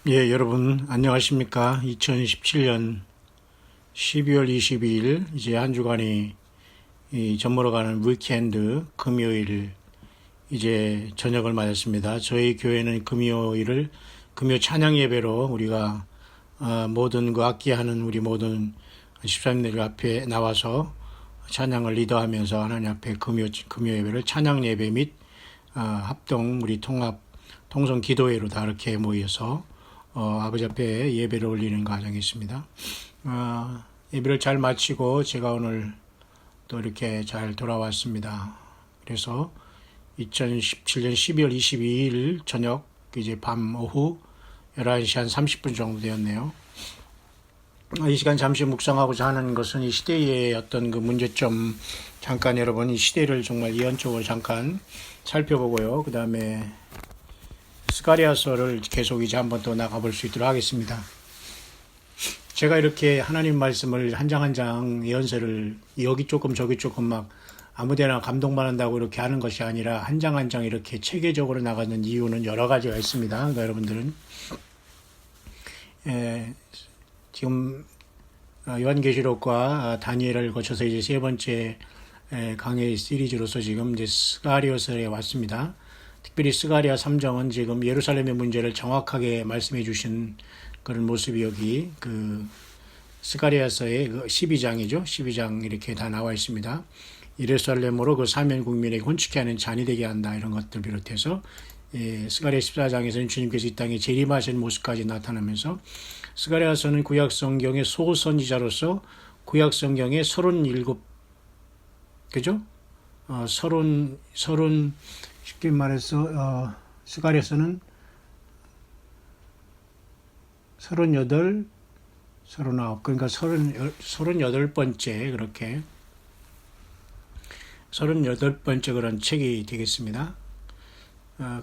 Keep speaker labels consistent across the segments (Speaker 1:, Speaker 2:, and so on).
Speaker 1: 예, 여러분 안녕하십니까? 2017년 12월 22일 이제 한 주간이 저물어가는 위켄드 금요일 이제 저녁을 맞았습니다. 저희 교회는 금요일을 금요 찬양 예배로 우리가 모든 그 악기하는 우리 모든 집사님들 앞에 나와서 찬양을 리더하면서 하나님 앞에 금요 예배를 찬양 예배 및 합동 우리 통합 통성 기도회로 다 이렇게 모여서 아버지 앞에 예배를 올리는 과정이 있습니다. 예배를 잘 마치고 제가 오늘 또 이렇게 잘 돌아왔습니다. 그래서 2017년 12월 22일 저녁 이제 밤 오후 11시 한 30분 정도 되었네요. 이 시간 잠시 묵상하고자 하는 것은 이 시대의 어떤 그 문제점 잠깐 여러분 이 시대를 정말 예언적으로 잠깐 살펴보고요. 그 다음에 스가랴서를 계속 이제 한번 또 나가볼 수 있도록 하겠습니다. 제가 이렇게 하나님 말씀을 한 장 한 장 예언서를 여기 조금 저기 조금 막 아무데나 감동받는다고 이렇게 하는 것이 아니라 한 장 한 장 이렇게 체계적으로 나가는 이유는 여러 가지가 있습니다. 그러니까 여러분들은 지금 요한계시록과 다니엘을 거쳐서 이제 세 번째 강의 시리즈로서 지금 이제 스가랴서에 왔습니다. 특별히 스가랴 3장은 지금 예루살렘의 문제를 정확하게 말씀해 주신 그런 모습이 여기 그 스가랴서의 그 12장이죠. 12장 이렇게 다 나와 있습니다. 예루살렘으로 그 사면 국민에게 혼축케 하는 잔이 되게 한다 이런 것들 비롯해서 스가랴 14장에서는 주님께서 이 땅에 재림하신 모습까지 나타나면서 스가랴서는 구약 성경의 소선지자로서 구약 성경의 37 그죠? 30 쉽게 말해서 스가랴서는 38, 39 그러니까 38번째 그렇게 38번째 그런 책이 되겠습니다.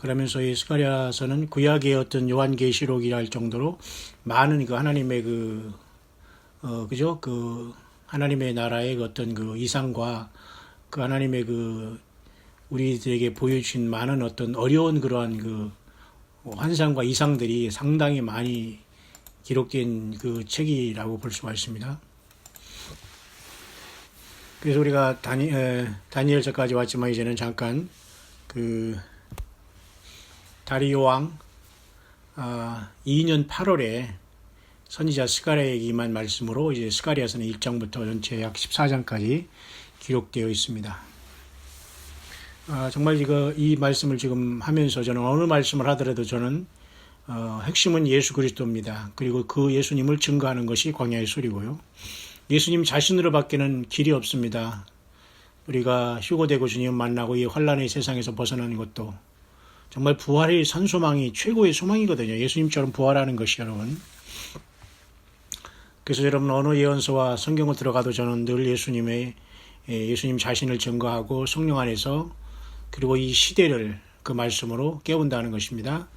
Speaker 1: 그러면서 이 스가랴서는 구약의 어떤 요한계시록이라 할 정도로 많은 그 하나님의 그죠? 그 하나님의 나라의 어떤 그 이상과 그 하나님의 그 우리들에게 보여주신 많은 어떤 어려운 그러한 그 환상과 이상들이 상당히 많이 기록된 그 책이라고 볼 수가 있습니다. 그래서 우리가 다니엘서까지 왔지만 이제는 잠깐 그 다리오 왕 2년 8월에 선지자 스가랴에게 임한 말씀으로 이제 스가랴서는 1장부터 전체 약 14장까지 기록되어 있습니다. 정말 이 말씀을 지금 하면서 저는 어느 말씀을 하더라도 저는 핵심은 예수 그리스도입니다. 그리고 그 예수님을 증거하는 것이 광야의 소리고요. 예수님 자신으로 밖에는 길이 없습니다. 우리가 휴거되고 주님 만나고 이 환란의 세상에서 벗어나는 것도 정말 부활의 산소망이 최고의 소망이거든요. 예수님처럼 부활하는 것이 여러분. 그래서 여러분 어느 예언서와 성경을 들어가도 저는 늘 예수님 자신을 증거하고 성령 안에서 그리고 이 시대를 그 말씀으로 깨운다는 것입니다.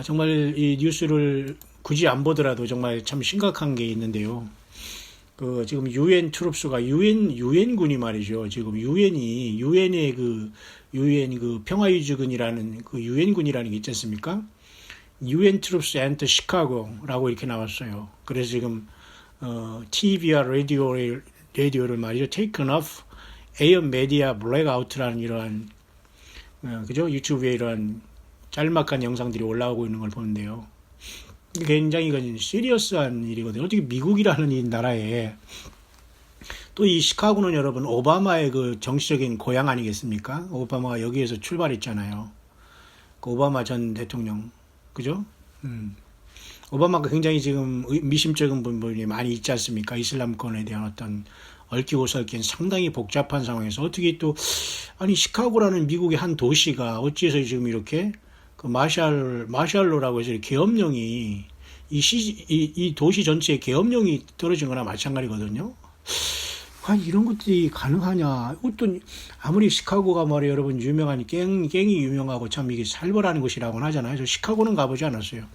Speaker 1: 정말 이 뉴스를 굳이 안 보더라도 정말 참 심각한 게 있는데요. 지금 유엔 트룹스가 유엔군이 말이죠. 지금 유엔의 유엔 평화유지군이라는 그 유엔군이라는 게 있지 않습니까? 유엔 트룹스 엔터 시카고라고 이렇게 나왔어요. 그래서 지금 TV와 라디오를 말이죠. Taken off Air Media Blackout라는 이러한 그죠? 유튜브에 이러한 짤막한 영상들이 올라오고 있는 걸 보는데요. 굉장히 이건 시리어스한 일이거든요. 어떻게 미국이라는 이 나라에 또 이 시카고는 여러분 오바마의 그 정치적인 고향 아니겠습니까? 오바마가 여기에서 출발했잖아요. 그 오바마 전 대통령 그죠? 오바마가 굉장히 지금 미심쩍은 부분이 많이 있지 않습니까? 이슬람권에 대한 어떤 얽히고 설킨 상당히 복잡한 상황에서 어떻게 또 아니 시카고라는 미국의 한 도시가 어찌해서 지금 이렇게 그 마샬로라고 해서 계엄령이 이 도시 전체에 계엄령이 떨어진 거나 마찬가지거든요. 아니 이런 것들이 가능하냐? 또 아무리 시카고가 말이에요, 여러분 유명한 갱이 유명하고 참 이게 살벌한 곳이라고는 하잖아요. 저 시카고는 가보지 않았어요.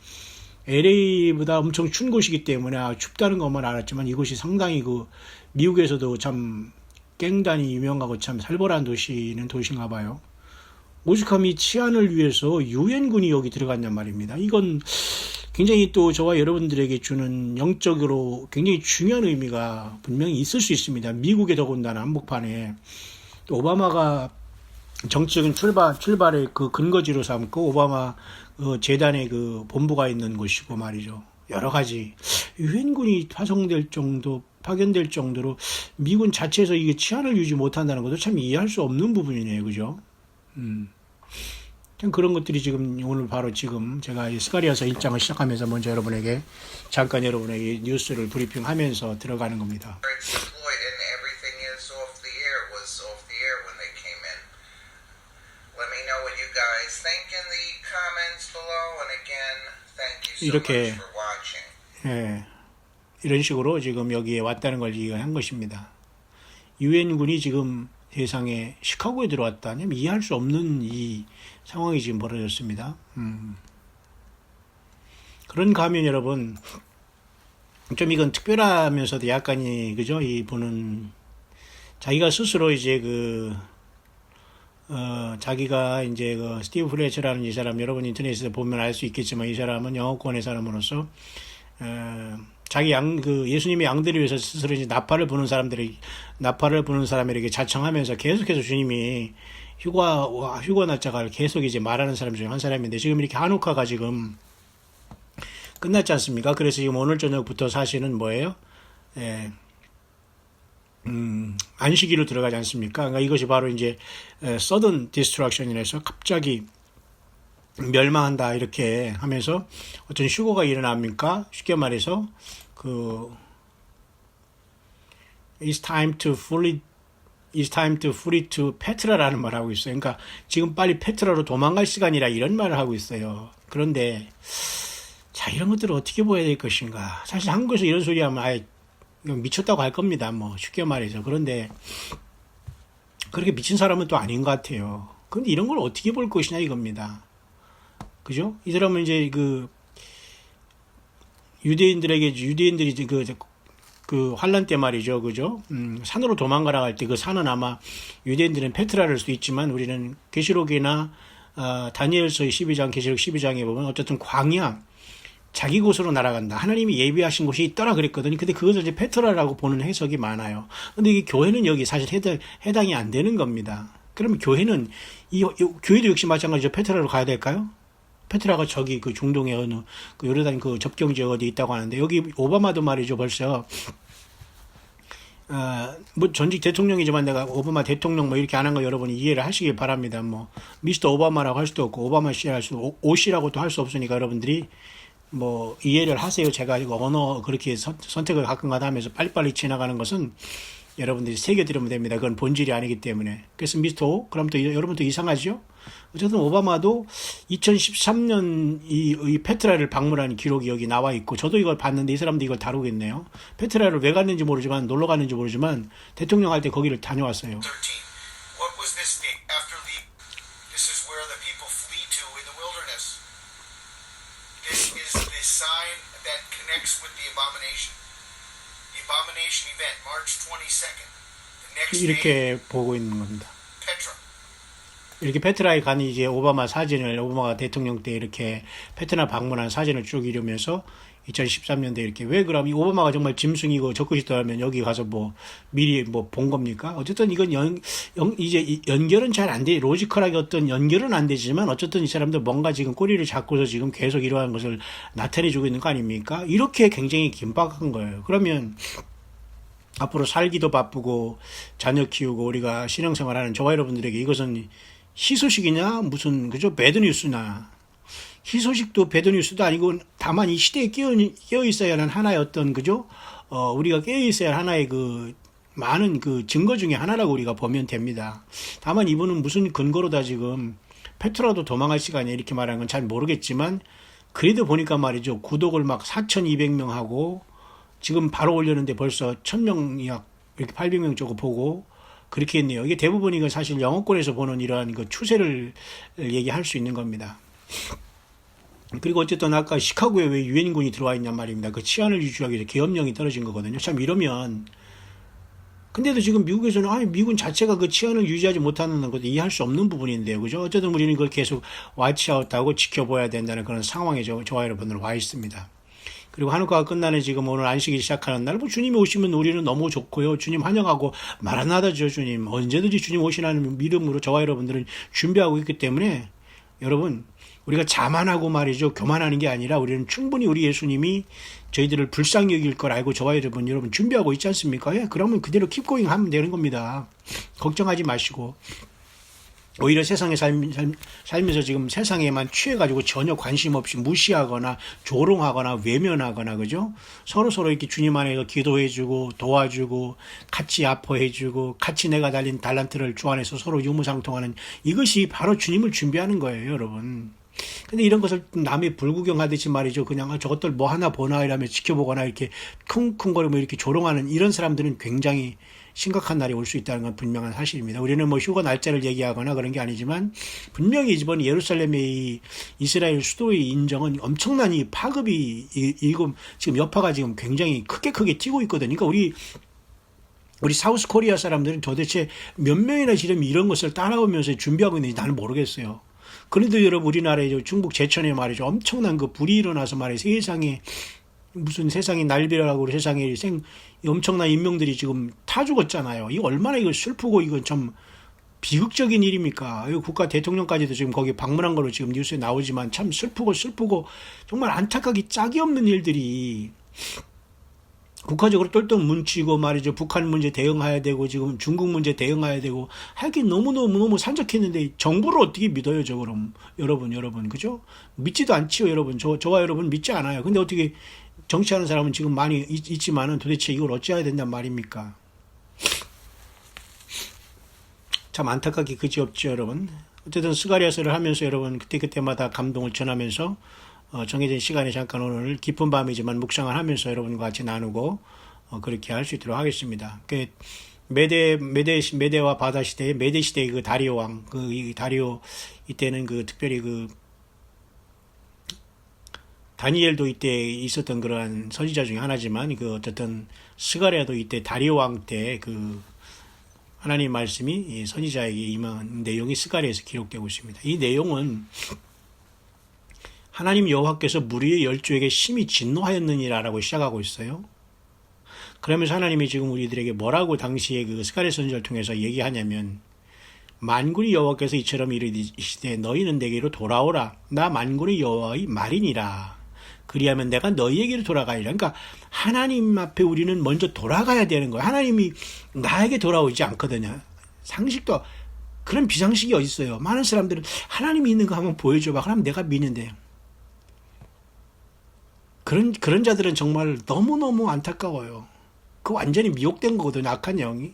Speaker 1: LA보다 엄청 추운 곳이기 때문에 춥다는 것만 알았지만 이곳이 상당히 그 미국에서도 참 갱단이 유명하고 참 살벌한 도시는 도시인가 봐요. 오죽하면 치안을 위해서 유엔군이 여기 들어갔냔 말입니다. 이건 굉장히 또 저와 여러분들에게 주는 영적으로 굉장히 중요한 의미가 분명히 있을 수 있습니다. 미국에 더군다나 한복판에 또 오바마가 정치적인 출발의 그 근거지로 삼고 오바마 재단의 그 본부가 있는 곳이고 말이죠. 여러 가지 유엔군이 파견될 정도로 미군 자체에서 이게 치안을 유지 못한다는 것도 참 이해할 수 없는 부분이네요, 그죠? 참 그런 것들이 지금 오늘 바로 지금 제가 이 스가리아서 1장을 시작하면서 먼저 여러분에게 잠깐 여러분에게 뉴스를 브리핑하면서 들어가는 겁니다. 이렇게 이런 식으로 지금 여기에 왔다는 걸 이해한 것입니다. 유엔군이 지금 세상에 시카고에 들어왔다면 이해할 수 없는 이 상황이 지금 벌어졌습니다. 그런가 하면 여러분 좀 이건 특별하면서도 약간이 그죠? 이분은 자기가 스스로 이제 자기가 이제 스티브 플래처라는 이 사람 여러분 인터넷에서 보면 알 수 있겠지만 이 사람은 영어권의 사람으로서 자기 예수님의 양들을 위해서 스스로 이제 나팔을 부는 사람들에게 자청하면서 계속해서 주님이 휴거 날짜가 계속 이제 말하는 사람 중에 한 사람인데 지금 이렇게 한우카가 지금 끝났지 않습니까? 그래서 지금 오늘 저녁부터 사실은 뭐예요? 안식일로 들어가지 않습니까? 그러니까 이것이 바로 이제 sudden destruction이라서 갑자기 멸망한다 이렇게 하면서 어떤 휴거가 일어납니까? 쉽게 말해서 it's time to flee to 페트라라는 말을 하고 있어요. 그러니까 지금 빨리 페트라로 도망갈 시간이라 이런 말을 하고 있어요. 그런데 자 이런 것들을 어떻게 보아야 될 것인가? 사실 한국에서 이런 소리 하면 아예 미쳤다고 할 겁니다. 뭐 쉽게 말해서. 그런데 그렇게 미친 사람은 또 아닌 것 같아요. 그런데 이런 걸 어떻게 볼 것이냐 이겁니다. 그죠? 이 사람은 이제 유대인들이 이제 그 환란 때 말이죠. 그죠? 산으로 도망가라 할 때 그 산은 아마 유대인들은 페트라를 수도 있지만 우리는 계시록이나 다니엘서의 12장, 계시록 12장에 보면 어쨌든 광야, 자기 곳으로 날아간다. 하나님이 예비하신 곳이 있더라 그랬거든요. 근데 그것을 이제 페트라라고 보는 해석이 많아요. 근데 이 교회는 여기 사실 해당이 안 되는 겁니다. 그러면 교회는 교회도 역시 마찬가지로 페트라로 가야 될까요? 페트라가 저기 그 중동의 어느 요르단 그 접경 지역 어디 있다고 하는데 여기 오바마도 말이죠 벌써 뭐 전직 대통령이지만 내가 오바마 대통령 뭐 이렇게 안 한 거 여러분이 이해를 하시길 바랍니다. 뭐 미스터 오바마라고 할 수도 없고 오바마 씨라 할 수도 오씨라고도 할 수 없으니까 여러분들이 뭐 이해를 하세요. 제가 이거 언어 그렇게 선택을 가끔가다 하면서 빨리빨리 지나가는 것은 여러분들이 새겨드리면 됩니다. 그건 본질이 아니기 때문에. 그래서 미스터 오? 그럼 또 여러분도 이상하죠? 어쨌든 오바마도 2013년 이 페트라를 방문한 기록이 여기 나와 있고 저도 이걸 봤는데 이 사람도 이걸 다루겠네요. 페트라를 왜 갔는지 모르지만 놀러 갔는지 모르지만 대통령 할 때 거기를 다녀왔어요. 이렇게 보고 있는 겁니다. 이렇게 페트라에 간 이제 오바마가 대통령 때 이렇게 페트라 방문한 사진을 쭉 이루면서 2013년도에 이렇게 왜 그럼 이 오바마가 정말 짐승이고 적그리스도라면 여기 가서 뭐 미리 뭐 본 겁니까? 어쨌든 이건 이제 연결은 잘 안 돼. 로지컬하게 어떤 연결은 안 되지만 어쨌든 이 사람들 뭔가 지금 꼬리를 잡고서 지금 계속 이러한 것을 나타내주고 있는 거 아닙니까? 이렇게 굉장히 긴박한 거예요. 그러면 앞으로 살기도 바쁘고 자녀 키우고 우리가 신앙생활하는 저와 여러분들에게 이것은 희소식이냐 무슨 그죠 배드뉴스나 희소식도 배드뉴스도 아니고 다만 이 시대에 깨어 있어야 하는 하나의 어떤 그죠 우리가 깨어 있어야 할 하나의 그 많은 그 증거 중에 하나라고 우리가 보면 됩니다. 다만 이분은 무슨 근거로다 지금 페트라도 도망갈 시간에 이렇게 말하는 건 잘 모르겠지만 그래도 보니까 말이죠 구독을 막 4,200명 하고 지금 바로 올렸는데 벌써 1,000명 약 이렇게 800명 쪽을 보고 그렇게 했네요. 이게 대부분 이건 사실 영어권에서 보는 이러한 그 추세를 얘기할 수 있는 겁니다. 그리고 어쨌든 아까 시카고에 왜 유엔군이 들어와 있냔 말입니다. 그 치안을 유지하기 위해서 계엄령이 떨어진 거거든요. 참 이러면 근데도 지금 미국에서는 아니 미군 자체가 그 치안을 유지하지 못하는 것도 이해할 수 없는 부분인데요, 그죠? 어쨌든 우리는 그걸 계속 와치아웃하고 지켜봐야 된다는 그런 상황에 저와 여러분들 와 있습니다. 그리고 한우카가 끝나는 지금 오늘 안식일 시작하는 날, 뭐 주님이 오시면 우리는 너무 좋고요. 주님 환영하고 마라나다죠, 주님. 언제든지 주님 오시라는 믿음으로 저와 여러분들은 준비하고 있기 때문에 여러분, 우리가 자만하고 말이죠. 교만하는 게 아니라 우리는 충분히 우리 예수님이 저희들을 불쌍히 여길 걸 알고 저와 여러분 준비하고 있지 않습니까? 예, 그러면 그대로 킵고잉 하면 되는 겁니다. 걱정하지 마시고. 오히려 세상에 살면서 지금 세상에만 취해가지고 전혀 관심 없이 무시하거나 조롱하거나 외면하거나, 그죠? 서로 이렇게 주님 안에서 기도해주고 도와주고 같이 아파해주고 같이 내가 달린 달란트를 주 안에서 서로 유무상통하는, 이것이 바로 주님을 준비하는 거예요, 여러분. 근데 이런 것을 남이 불구경하듯이 말이죠. 그냥 저것들 뭐 하나 보나 이러며 지켜보거나 이렇게 쿵쿵거리며 이렇게 조롱하는 이런 사람들은 굉장히 심각한 날이 올 수 있다는 건 분명한 사실입니다. 우리는 뭐 휴가 날짜를 얘기하거나 그런 게 아니지만 분명히 이번 예루살렘의 이 이스라엘 수도의 인정은 엄청난 이 파급이 지금 여파가 지금 굉장히 크게 튀고 있거든요. 그러니까 우리 사우스 코리아 사람들은 도대체 몇 명이나 지금 이런 것을 따라오면서 준비하고 있는지 나는 모르겠어요. 그런데 여러분, 우리나라의 중국 제천에 말이죠. 엄청난 그 불이 일어나서 말이죠. 세상에 무슨 세상이 날벼락으로 세상에 엄청난 인명들이 지금 타 죽었잖아요. 이거 얼마나 이거 슬프고 이건 참 비극적인 일입니까? 이거 국가 대통령까지도 지금 거기 방문한 걸로 지금 뉴스에 나오지만 참 슬프고 정말 안타깝게 짝이 없는 일들이 국가적으로 똘똘 뭉치고 말이죠. 북한 문제 대응해야 되고 지금 중국 문제 대응해야 되고 할 게 너무 산적했는데 정부를 어떻게 믿어요, 저 그럼 여러분 그죠? 믿지도 않지요, 여러분. 저와 여러분 믿지 않아요. 근데 어떻게 정치하는 사람은 지금 많이 있지만은 도대체 이걸 어찌해야 된단 말입니까? 참 안타깝게 그지없죠, 여러분. 어쨌든 스가랴서를 하면서 여러분 그때마다 감동을 전하면서 정해진 시간에 잠깐 오늘 깊은 밤이지만 묵상을 하면서 여러분과 같이 나누고 그렇게 할 수 있도록 하겠습니다. 메대와 바다 시대의 메대 시대의 그 다리오 왕, 이 다리오 이때는 특별히 다니엘도 이때 있었던 그러한 선지자 중에 하나지만 어쨌든 스가랴도 이때 다리오 왕 때 하나님 말씀이 이 선지자에게 임한 내용이 스가랴에서 기록되고 있습니다. 이 내용은 하나님 여호와께서 무리의 열조에게 심히 진노하였느니라라고 시작하고 있어요. 그러면서 하나님이 지금 우리들에게 뭐라고 당시에 스가랴 선지자를 통해서 얘기하냐면, 만군의 여호와께서 이처럼 이르시되 너희는 내게로 돌아오라. 나 만군의 여호와의 말이니라. 그리하면 내가 너희에게로 돌아가리라. 그러니까 하나님 앞에 우리는 먼저 돌아가야 되는 거예요. 하나님이 나에게 돌아오지 않거든요. 상식도 그런 비상식이 어디 있어요. 많은 사람들은 하나님이 있는 거 한번 보여줘봐. 그럼 내가 믿는데. 그런 자들은 정말 너무너무 안타까워요. 그 완전히 미혹된 거거든요. 악한 영이.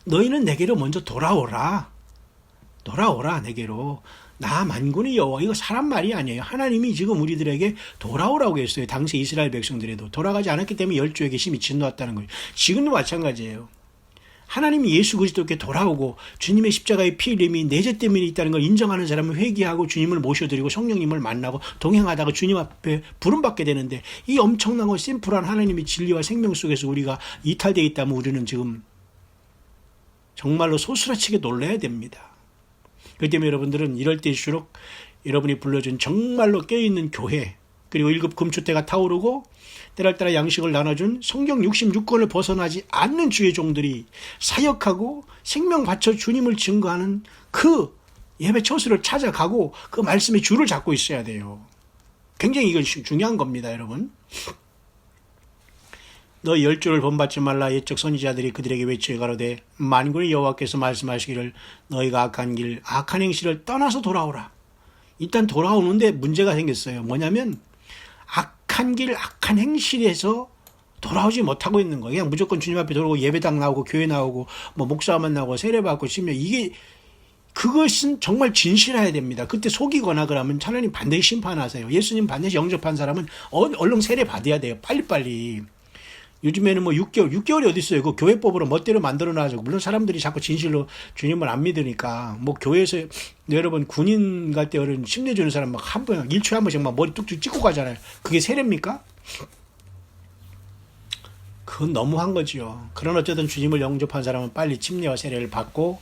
Speaker 1: 너희는 내게로 먼저 돌아오라 내게로. 나 만군의 여호와. 이거 사람 말이 아니에요. 하나님이 지금 우리들에게 돌아오라고 했어요. 당시 이스라엘 백성들에도 돌아가지 않았기 때문에 열조에게 심히 진노했다는 거예요. 지금도 마찬가지예요. 하나님이 예수 그리스도께 돌아오고 주님의 십자가의 피 흘림이 내 죄 때문에 있다는 걸 인정하는 사람은 회개하고 주님을 모셔드리고 성령님을 만나고 동행하다가 주님 앞에 부름받게 되는데, 이 엄청나고 심플한 하나님의 진리와 생명 속에서 우리가 이탈되어 있다면 우리는 지금 정말로 소스라치게 놀라야 됩니다. 그렇기 때문에 여러분들은 이럴 때일수록 여러분이 불러준 정말로 깨어있는 교회, 그리고 1급 금추대가 타오르고 때를 따라 양식을 나눠준 성경 66권을 벗어나지 않는 주의 종들이 사역하고 생명 바쳐 주님을 증거하는 그 예배 처소를 찾아가고 그 말씀의 줄을 잡고 있어야 돼요. 굉장히 이건 중요한 겁니다, 여러분. 너 열조를 본받지 말라. 옛적 선지자들이 그들에게 외쳐 가로되 만군의 여호와께서 말씀하시기를 너희가 악한 행실을 떠나서 돌아오라. 일단 돌아오는데 문제가 생겼어요. 뭐냐면 악한 길, 악한 행실에서 돌아오지 못하고 있는 거예요. 그냥 무조건 주님 앞에 돌아오고 예배당 나오고 교회 나오고 뭐 목사만 나오고 세례받고 싶으면 그것은 정말 진실해야 됩니다. 그때 속이거나 그러면 하나님 반드시 심판하세요. 예수님 반드시 영접한 사람은 얼른 세례받아야 돼요. 빨리빨리. 요즘에는 뭐 6개월이 어디 있어요. 그 교회법으로 멋대로 만들어놔서. 물론 사람들이 자꾸 진실로 주님을 안 믿으니까. 뭐 교회에서 여러분 군인 갈 때 어른 심내주는 사람 막 일주일에 한 번씩 막 머리 뚝뚝 찍고 가잖아요. 그게 세례입니까? 그건 너무한 거지요. 그런 어쨌든 주님을 영접한 사람은 빨리 침례와 세례를 받고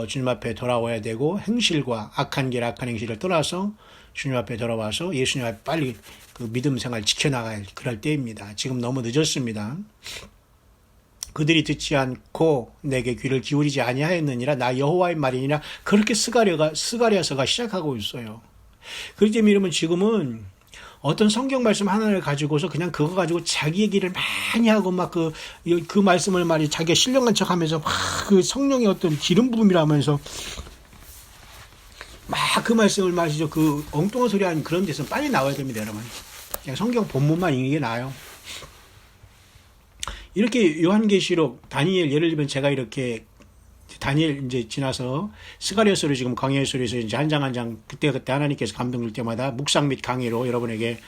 Speaker 1: 주님 앞에 돌아와야 되고 행실과 악한 길, 악한 행실을 떠나서 주님 앞에 돌아와서 예수님 앞에 빨리 그 믿음 생활 지켜나갈 그럴 때입니다. 지금 너무 늦었습니다. 그들이 듣지 않고 내게 귀를 기울이지 아니하였느니라 나 여호와의 말이니라 그렇게 스가랴서가 시작하고 있어요. 그렇기 때문에 여러분 지금은 어떤 성경 말씀 하나를 가지고서 그냥 그거 가지고 자기 얘기를 많이 하고 막 그 말씀을 말이 자기가 신령한 척 하면서 막 그 성령의 어떤 기름 부음이라면서 막 그 말씀을 마시죠. 그 엉뚱한 소리 하는 그런 데서 빨리 나와야 됩니다, 여러분. 그냥 성경 본문만 읽는 게 나아요. 이렇게 요한계시록, 다니엘, 예를 들면 제가 이렇게 다니엘 이제 지나서 스가랴서를 지금 강해서에서 이제 한 장 한 장 그때 하나님께서 감동 줄 때마다 묵상 및 강의로 여러분에게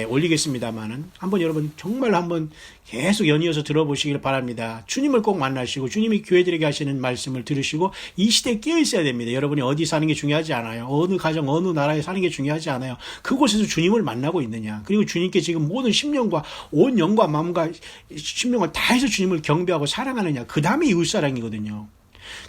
Speaker 1: 올리겠습니다만은 한번 여러분 정말 한번 계속 연이어서 들어보시길 바랍니다. 주님을 꼭 만나시고 주님이 교회들에게 하시는 말씀을 들으시고 이 시대에 깨어 있어야 됩니다. 여러분이 어디 사는 게 중요하지 않아요. 어느 가정 어느 나라에 사는 게 중요하지 않아요. 그곳에서 주님을 만나고 있느냐. 그리고 주님께 지금 모든 심령과 온 영과 마음과 심령을 다해서 주님을 경배하고 사랑하느냐. 그 다음에 이웃사랑이거든요.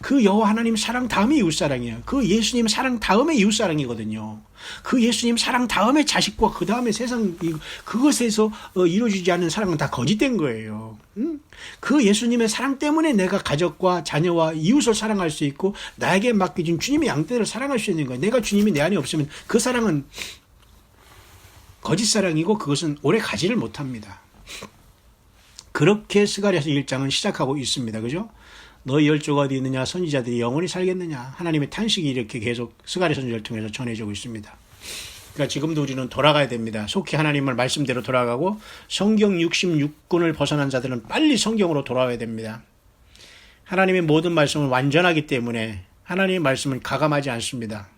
Speaker 1: 그 여호와 하나님 사랑 다음에 이웃사랑이에요. 그 예수님 사랑 다음에 이웃사랑이거든요. 그 예수님 사랑 다음에 자식과 그 다음에 세상 그것에서 이루어지지 않는 사랑은 다 거짓된 거예요. 그 예수님의 사랑 때문에 내가 가족과 자녀와 이웃을 사랑할 수 있고 나에게 맡겨진 주님의 양떼를 사랑할 수 있는 거예요. 내가 주님이 내 안에 없으면 그 사랑은 거짓 사랑이고 그것은 오래 가지를 못합니다. 그렇게 스가랴서 1장은 시작하고 있습니다. 그죠? 너희 열조가 어디 있느냐 선지자들이 영원히 살겠느냐 하나님의 탄식이 이렇게 계속 스가랴 선지자를 통해서 전해지고 있습니다. 그러니까 지금도 우리는 돌아가야 됩니다. 속히 하나님을 말씀대로 돌아가고 성경 66권을 벗어난 자들은 빨리 성경으로 돌아와야 됩니다. 하나님의 모든 말씀은 완전하기 때문에 하나님의 말씀은 가감하지 않습니다.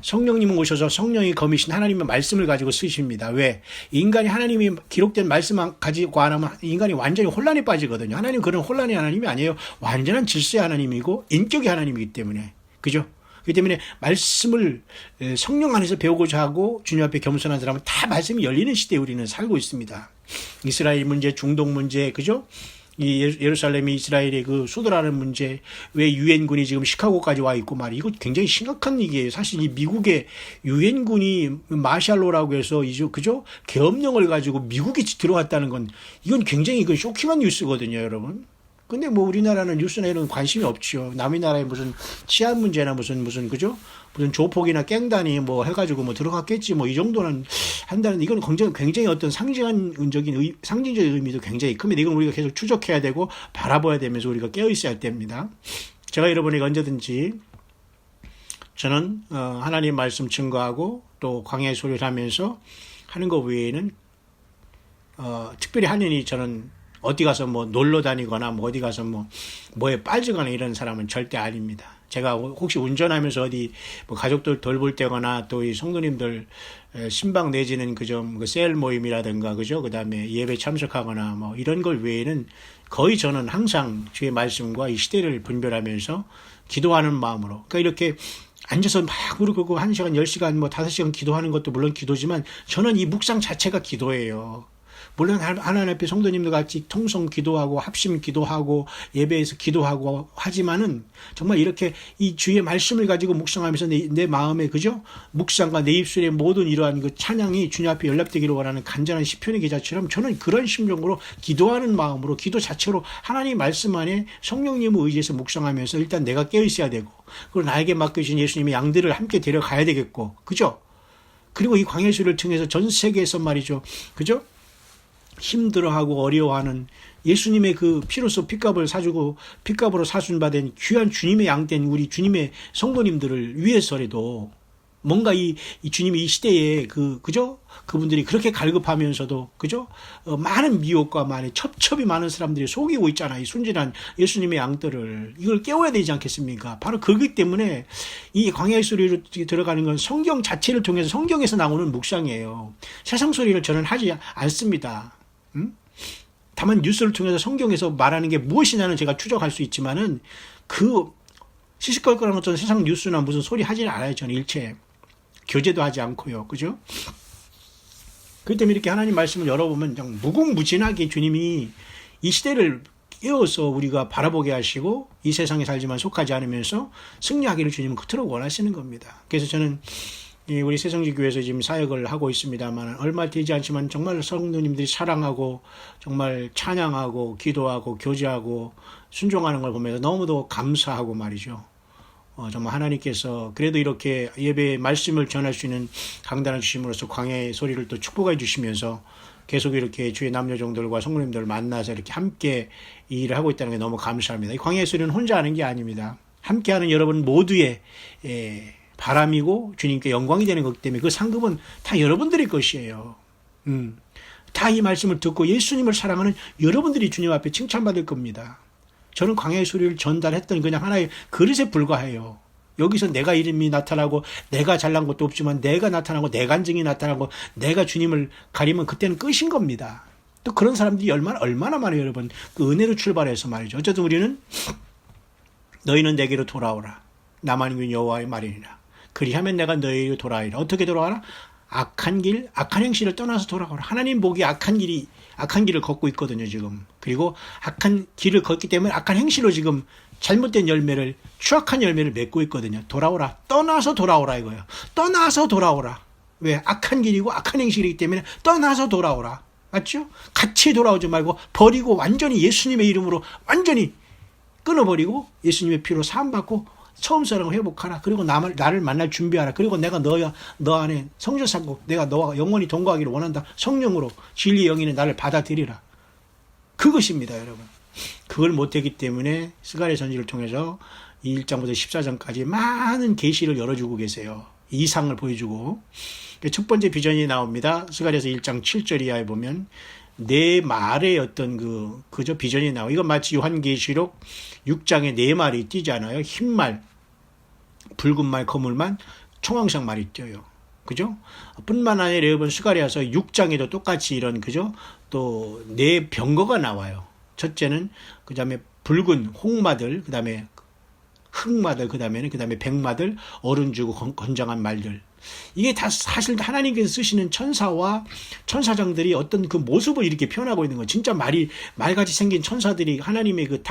Speaker 1: 성령님은 오셔서 성령이 거미신 하나님의 말씀을 가지고 쓰십니다. 왜? 인간이 하나님이 기록된 말씀만 가지고 안 하면 인간이 완전히 혼란에 빠지거든요. 하나님은 그런 혼란의 하나님이 아니에요. 완전한 질서의 하나님이고 인격의 하나님이기 때문에. 그죠? 그렇기 때문에 말씀을 성령 안에서 배우고자 하고 주님 앞에 겸손한 사람은 다 말씀이 열리는 시대에 우리는 살고 있습니다. 이스라엘 문제, 중동 문제, 그죠? 이 예루살렘이 이스라엘의 그 수도라는 문제, 왜 유엔군이 지금 시카고까지 와 있고 말이야. 이거 굉장히 심각한 얘기예요. 사실 이 미국의 유엔군이 마샬로라고 해서 그죠? 계엄령을 가지고 미국이 들어왔다는 건 이건 굉장히 이건 쇼킹한 뉴스거든요, 여러분. 근데 뭐 우리나라는 뉴스나 이런 관심이 없죠. 남의 나라에 무슨 치안 문제나 무슨 그죠? 무슨 조폭이나 깽단이 뭐 해가지고 뭐 들어갔겠지 뭐 이 정도는 한다는 이건 굉장히 어떤 상징적인 의미도 굉장히 큽니다. 이건 우리가 계속 추적해야 되고 바라봐야 되면서 우리가 깨어 있어야 할 때입니다. 제가 여러분에게 언제든지 저는 하나님 말씀 증거하고 또 광야의 소리를 하면서 하는 것 외에는 특별히 하는 일이 저는 어디 가서 뭐 놀러 다니거나 뭐 어디 가서 뭐에 빠지거나 이런 사람은 절대 아닙니다. 제가 혹시 운전하면서 어디 뭐 가족들 돌볼 때거나 또 이 성도님들 신방 내지는 그 셀 모임이라든가 그죠? 그다음에 예배 참석하거나 뭐 이런 걸 외에는 거의 저는 항상 주의 말씀과 이 시대를 분별하면서 기도하는 마음으로 그러니까 이렇게 앉아서 막 그러고 1시간, 10시간, 뭐 5시간 기도하는 것도 물론 기도지만 저는 이 묵상 자체가 기도예요. 물론 하나님 앞에 성도님들 같이 통성 기도하고 합심 기도하고 예배에서 기도하고 하지만은 정말 이렇게 이 주의 말씀을 가지고 묵상하면서 내 마음에 그죠? 묵상과 내 입술의 모든 이러한 그 찬양이 주님 앞에 연락되기를 원하는 간절한 시편의 기자처럼 저는 그런 심정으로 기도하는 마음으로 기도 자체로 하나님 말씀 안에 성령님을 의지해서 묵상하면서 일단 내가 깨어 있어야 되고 그리고 나에게 맡겨진 예수님의 양들을 함께 데려가야 되겠고 그죠? 그리고 이 광야의 소리를 통해서 전 세계에서 말이죠. 그죠? 힘들어하고 어려워하는 예수님의 그 피로써 핏값으로 사준 바된 귀한 주님의 양된 우리 주님의 성도님들을 위해서라도 뭔가 이 주님이 이 시대에 그죠? 그분들이 그렇게 갈급하면서도 그죠? 많은 미혹과 많은 첩첩이 많은 사람들이 속이고 있잖아요. 이 순진한 예수님의 양들을 이걸 깨워야 되지 않겠습니까? 바로 그렇기 때문에 이 광야의 소리로 들어가는 건 성경 자체를 통해서 성경에서 나오는 묵상이에요. 세상 소리를 저는 하지 않습니다. 다만 뉴스를 통해서 성경에서 말하는 게 무엇이냐는 제가 추적할 수 있지만은 그 시시껄껄한 어떤 세상 뉴스나 무슨 소리 하지는 않아요. 저는 일체 교제도 하지 않고요. 그죠? 그렇기 때문에 이렇게 하나님 말씀을 열어보면 그냥 무궁무진하게 주님이 이 시대를 깨워서 우리가 바라보게 하시고 이 세상에 살지만 속하지 않으면서 승리하기를 주님은 그토록 원하시는 겁니다. 그래서 저는 우리 새성지교회에서 지금 사역을 하고 있습니다만 얼마 되지 않지만 정말 성도님들이 사랑하고 정말 찬양하고 기도하고 교제하고 순종하는 걸 보면서 너무도 감사하고 말이죠. 정말 하나님께서 그래도 이렇게 예배의 말씀을 전할 수 있는 강단을 주심으로써 광야의 소리를 또 축복해 주시면서 계속 이렇게 주의 남녀종들과 성도님들을 만나서 이렇게 함께 이 일을 하고 있다는 게 너무 감사합니다. 이 광야의 소리는 혼자 하는 게 아닙니다. 함께하는 여러분 모두의 바람이고 주님께 영광이 되는 거기 때문에 그 상급은 다 여러분들의 것이에요. 다 이 말씀을 듣고 예수님을 사랑하는 여러분들이 주님 앞에 칭찬받을 겁니다. 저는 광야의 소리를 전달했던 그냥 하나의 그릇에 불과해요. 여기서 내가 이름이 나타나고 내가 잘난 것도 없지만 내가 나타나고 내 간증이 나타나고 내가 주님을 가리면 그때는 끝인 겁니다. 또 그런 사람들이 얼마나 많아요, 여러분. 그 은혜로 출발해서 말이죠. 어쨌든 우리는 너희는 내게로 돌아오라. 나만 있는 여호와의 말이니라. 그리하면 내가 너희에게로 돌아오리라. 어떻게 돌아와라? 악한 길, 악한 행실을 떠나서 돌아오라. 하나님 보기 악한 길을 걷고 있거든요, 지금. 그리고 악한 길을 걷기 때문에 악한 행실로 지금 잘못된 열매를, 추악한 열매를 맺고 있거든요. 돌아오라. 떠나서 돌아오라 이거예요. 떠나서 돌아오라. 왜? 악한 길이고 악한 행실이기 때문에 떠나서 돌아오라. 맞죠? 같이 돌아오지 말고 버리고 완전히 예수님의 이름으로 완전히 끊어버리고 예수님의 피로 사함받고 처음 사랑을 회복하라. 그리고 나를 만날 준비하라. 그리고 내가 너 안에 성전 삼고 내가 너와 영원히 동거하기를 원한다. 성령으로 진리의 영인의 나를 받아들이라. 그것입니다, 여러분. 그걸 못했기 때문에 스가랴 선지를 통해서 1장부터 14장까지 많은 계시를 열어주고 계세요. 이상을 보여주고. 첫 번째 비전이 나옵니다. 스가랴서 1장 7절 이하에 보면 네 말의 어떤 그저 비전이 나와요. 이건 마치 요한계시록 6장에 네 말이 띄잖아요. 흰 말, 붉은 말, 거물 말, 청황색 말이 띄어요. 그죠? 뿐만 아니라 여러분 스가랴서 6장에도 똑같이 이런 그죠? 또 네 병거가 나와요. 첫째는 그다음에 붉은 홍마들, 그다음에 흑마들, 그다음에 백마들, 어른 주고 건장한 말들. 이게 다 사실 하나님께서 쓰시는 천사와 천사장들이 어떤 그 모습을 이렇게 표현하고 있는 거예요. 진짜 말같이 생긴 천사들이 하나님의 그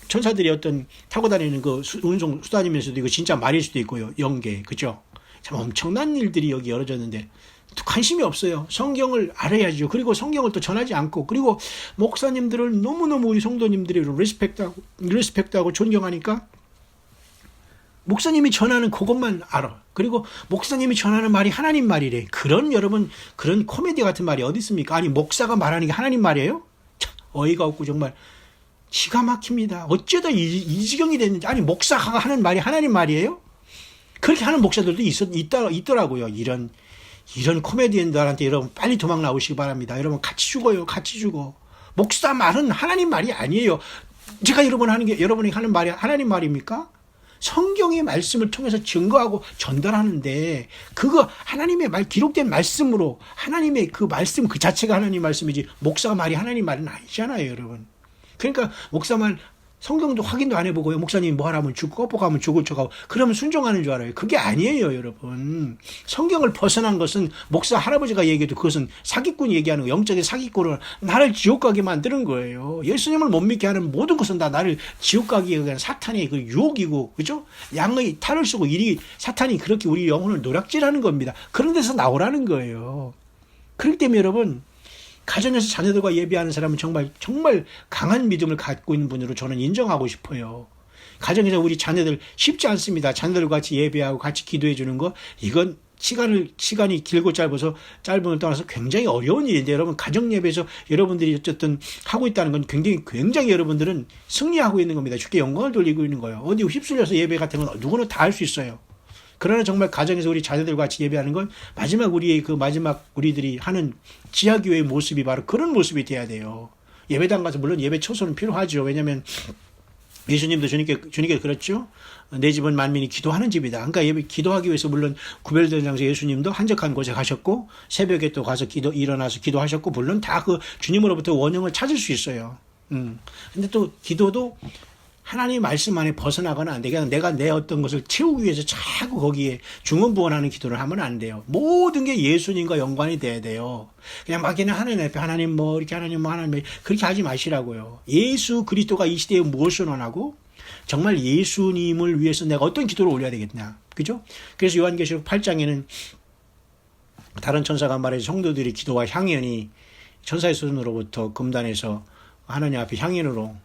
Speaker 1: 천사들이 어떤 타고 다니는 그 운송 수단이면서도 이거 진짜 말일 수도 있고요. 연계, 그죠? 참 엄청난 일들이 여기 열어졌는데 관심이 없어요. 성경을 알아야죠. 그리고 성경을 또 전하지 않고, 그리고 목사님들을 너무너무 우리 성도님들이 리스펙트하고 존경하니까 목사님이 전하는 그것만 알아. 그리고 목사님이 전하는 말이 하나님 말이래. 여러분, 그런 코미디 같은 말이 어디 있습니까? 아니, 목사가 말하는 게 하나님 말이에요? 참, 어이가 없고 정말 기가 막힙니다. 어쩌다 이 지경이 됐는지. 아니, 목사가 하는 말이 하나님 말이에요? 그렇게 하는 목사들도 있더라고요. 이런 코미디언들한테 여러분 빨리 도망 나오시기 바랍니다. 여러분 같이 죽어요. 같이 죽어. 목사 말은 하나님 말이 아니에요. 제가 여러분이 하는 말이 하나님 말입니까? 성경의 말씀을 통해서 증거하고 전달하는데 그거 하나님의 말 기록된 말씀으로 하나님의 그 말씀 그 자체가 하나님 말씀이지 목사가 말이 하나님 말은 아니잖아요, 여러분. 그러니까 목사 말 성경도 확인도 안 해보고요. 목사님이 뭐 하라면 죽고 꺾어가면 죽을 척하고 그러면 순종하는 줄 알아요. 그게 아니에요, 여러분. 성경을 벗어난 것은 목사 할아버지가 얘기해도 그것은 사기꾼이 얘기하는 거, 영적인 사기꾼으로 나를 지옥 가게 만드는 거예요. 예수님을 못 믿게 하는 모든 것은 다 나를 지옥 가게 하는 사탄의 그 유혹이고, 그죠? 양의 탈을 쓰고 사탄이 그렇게 우리 영혼을 노략질하는 겁니다. 그런 데서 나오라는 거예요. 그렇기 때문에 여러분, 가정에서 자녀들과 예배하는 사람은 정말 강한 믿음을 갖고 있는 분으로 저는 인정하고 싶어요. 가정에서 우리 자녀들 쉽지 않습니다. 자녀들과 같이 예배하고 같이 기도해 주는 거, 이건 시간이 길고 짧음을 떠나서 굉장히 어려운 일인데, 여러분 가정 예배에서 여러분들이 어쨌든 하고 있다는 건 굉장히 여러분들은 승리하고 있는 겁니다. 주께 영광을 돌리고 있는 거예요. 어디 휩쓸려서 예배 같은 건 누구나 다 할 수 있어요. 그러나 정말 가정에서 우리 자녀들과 같이 예배하는 건 마지막 우리들이 하는 지하교회의 모습이 바로 그런 모습이 돼야 돼요. 예배당 가서 물론 예배 초소는 필요하죠. 왜냐하면 예수님도 주님께 그랬죠. 내 집은 만민이 기도하는 집이다. 그러니까 기도하기 위해서 물론 구별된 장소 예수님도 한적한 곳에 가셨고 새벽에 또 가서 일어나서 기도하셨고 물론 다 그 주님으로부터 원형을 찾을 수 있어요. 근데 또 기도도 하나님의 말씀 안에 벗어나거나 안 돼. 그냥 내가 내 어떤 것을 채우기 위해서 자꾸 거기에 중언부언하는 기도를 하면 안 돼요. 모든 게 예수님과 연관이 돼야 돼요. 그냥 막 그냥 하나님 앞에 하나님 뭐 이렇게 하나님 뭐 하나님 뭐 그렇게 하지 마시라고요. 예수 그리스도가 이 시대에 무엇을 원하고 정말 예수님을 위해서 내가 어떤 기도를 올려야 되겠냐. 그죠? 그래서 요한계시록 8장에는 다른 천사가 말해서 성도들이 기도와 향연이 천사의 손으로부터 금단에서 하나님 앞에 향연으로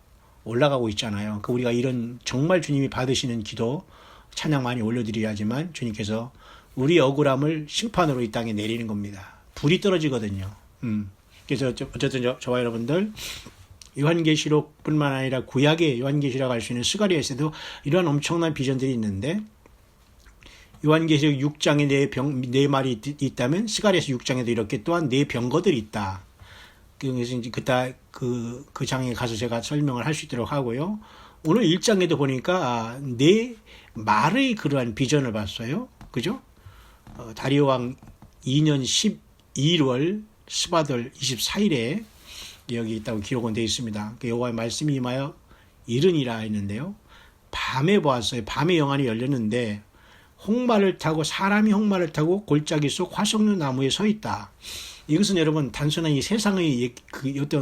Speaker 1: 올라가고 있잖아요. 그러니까 우리가 이런 정말 주님이 받으시는 기도 찬양 많이 올려드려야지만 주님께서 우리 억울함을 심판으로 이 땅에 내리는 겁니다. 불이 떨어지거든요. 그래서 어쨌든 저와 여러분들 요한계시록뿐만 아니라 구약의 요한계시라고 할 수 있는 스가랴에서도 이런 엄청난 비전들이 있는데 요한계시록 6장에 네 말이 있다면 스가랴에서 6장에도 이렇게 또한 네 병거들이 있다. 그래서 이제 그 장에 가서 제가 설명을 할 수 있도록 하고요. 오늘 1장에도 보니까 네 말의 그러한 비전을 봤어요. 그죠? 다리오 왕 2년 11월 스바들 24일에 여기 있다고 기록은 되어 있습니다. 여호와의 말씀이 임하여 이르니라 했는데요. 밤에 보았어요. 밤에 영안이 열렸는데 홍마를 타고 사람이 홍마를 타고 골짜기 속 화석류 나무에 서 있다. 이것은 여러분 단순한 이 세상의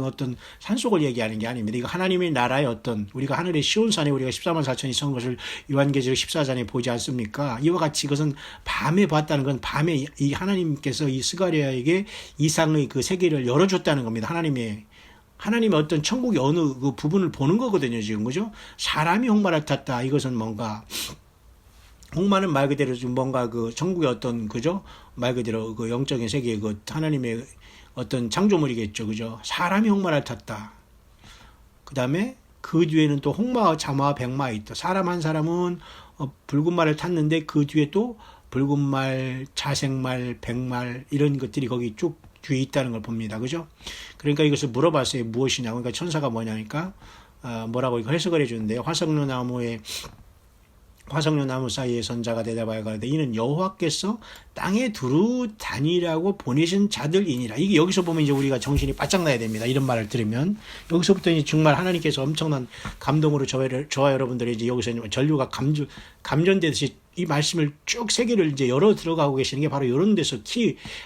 Speaker 1: 어떤 산속을 얘기하는 게 아닙니다. 이거 하나님의 나라의 어떤 우리가 하늘의 시온산에 우리가 14만 4천이 선 것을 요한계시록 14장에 보지 않습니까? 이와 같이 이것은 밤에 봤다는 건 밤에 이 하나님께서 이 스가랴에게 이상의 그 세계를 열어줬다는 겁니다. 하나님의 어떤 천국의 어느 그 부분을 보는 거거든요, 지금. 그죠? 사람이 홍마를 탔다. 이것은 뭔가, 홍마는 말 그대로 좀 뭔가 그 천국의 어떤, 그죠? 말 그대로 그 영적인 세계의 그 하나님의 어떤 창조물이겠죠. 그죠? 사람이 홍마를 탔다. 그 다음에 그 뒤에는 또 홍마와 자마와 백마가 있다. 사람 한 사람은 붉은 말을 탔는데 그 뒤에 또 붉은 말, 자색말, 백말 이런 것들이 거기 쭉 뒤에 있다는 걸 봅니다. 그죠? 그러니까 이것을 물어봤어요. 무엇이냐. 그러니까 천사가 뭐냐니까, 뭐라고 이거 해석을 해주는데요. 화석류 나무 사이에 선자가 대답하여 가로되 이는 여호와께서 땅에 두루 다니라고 보내신 자들이니라. 이게 여기서 보면 이제 우리가 정신이 바짝 나야 됩니다. 이런 말을 들으면 여기서부터 이제 정말 하나님께서 엄청난 감동으로 저와 여러분들이 이제 여기서 전류가 감전되듯이 이 말씀을 쭉 세계를 이제 열어 들어가고 계시는 게 바로 이런 데서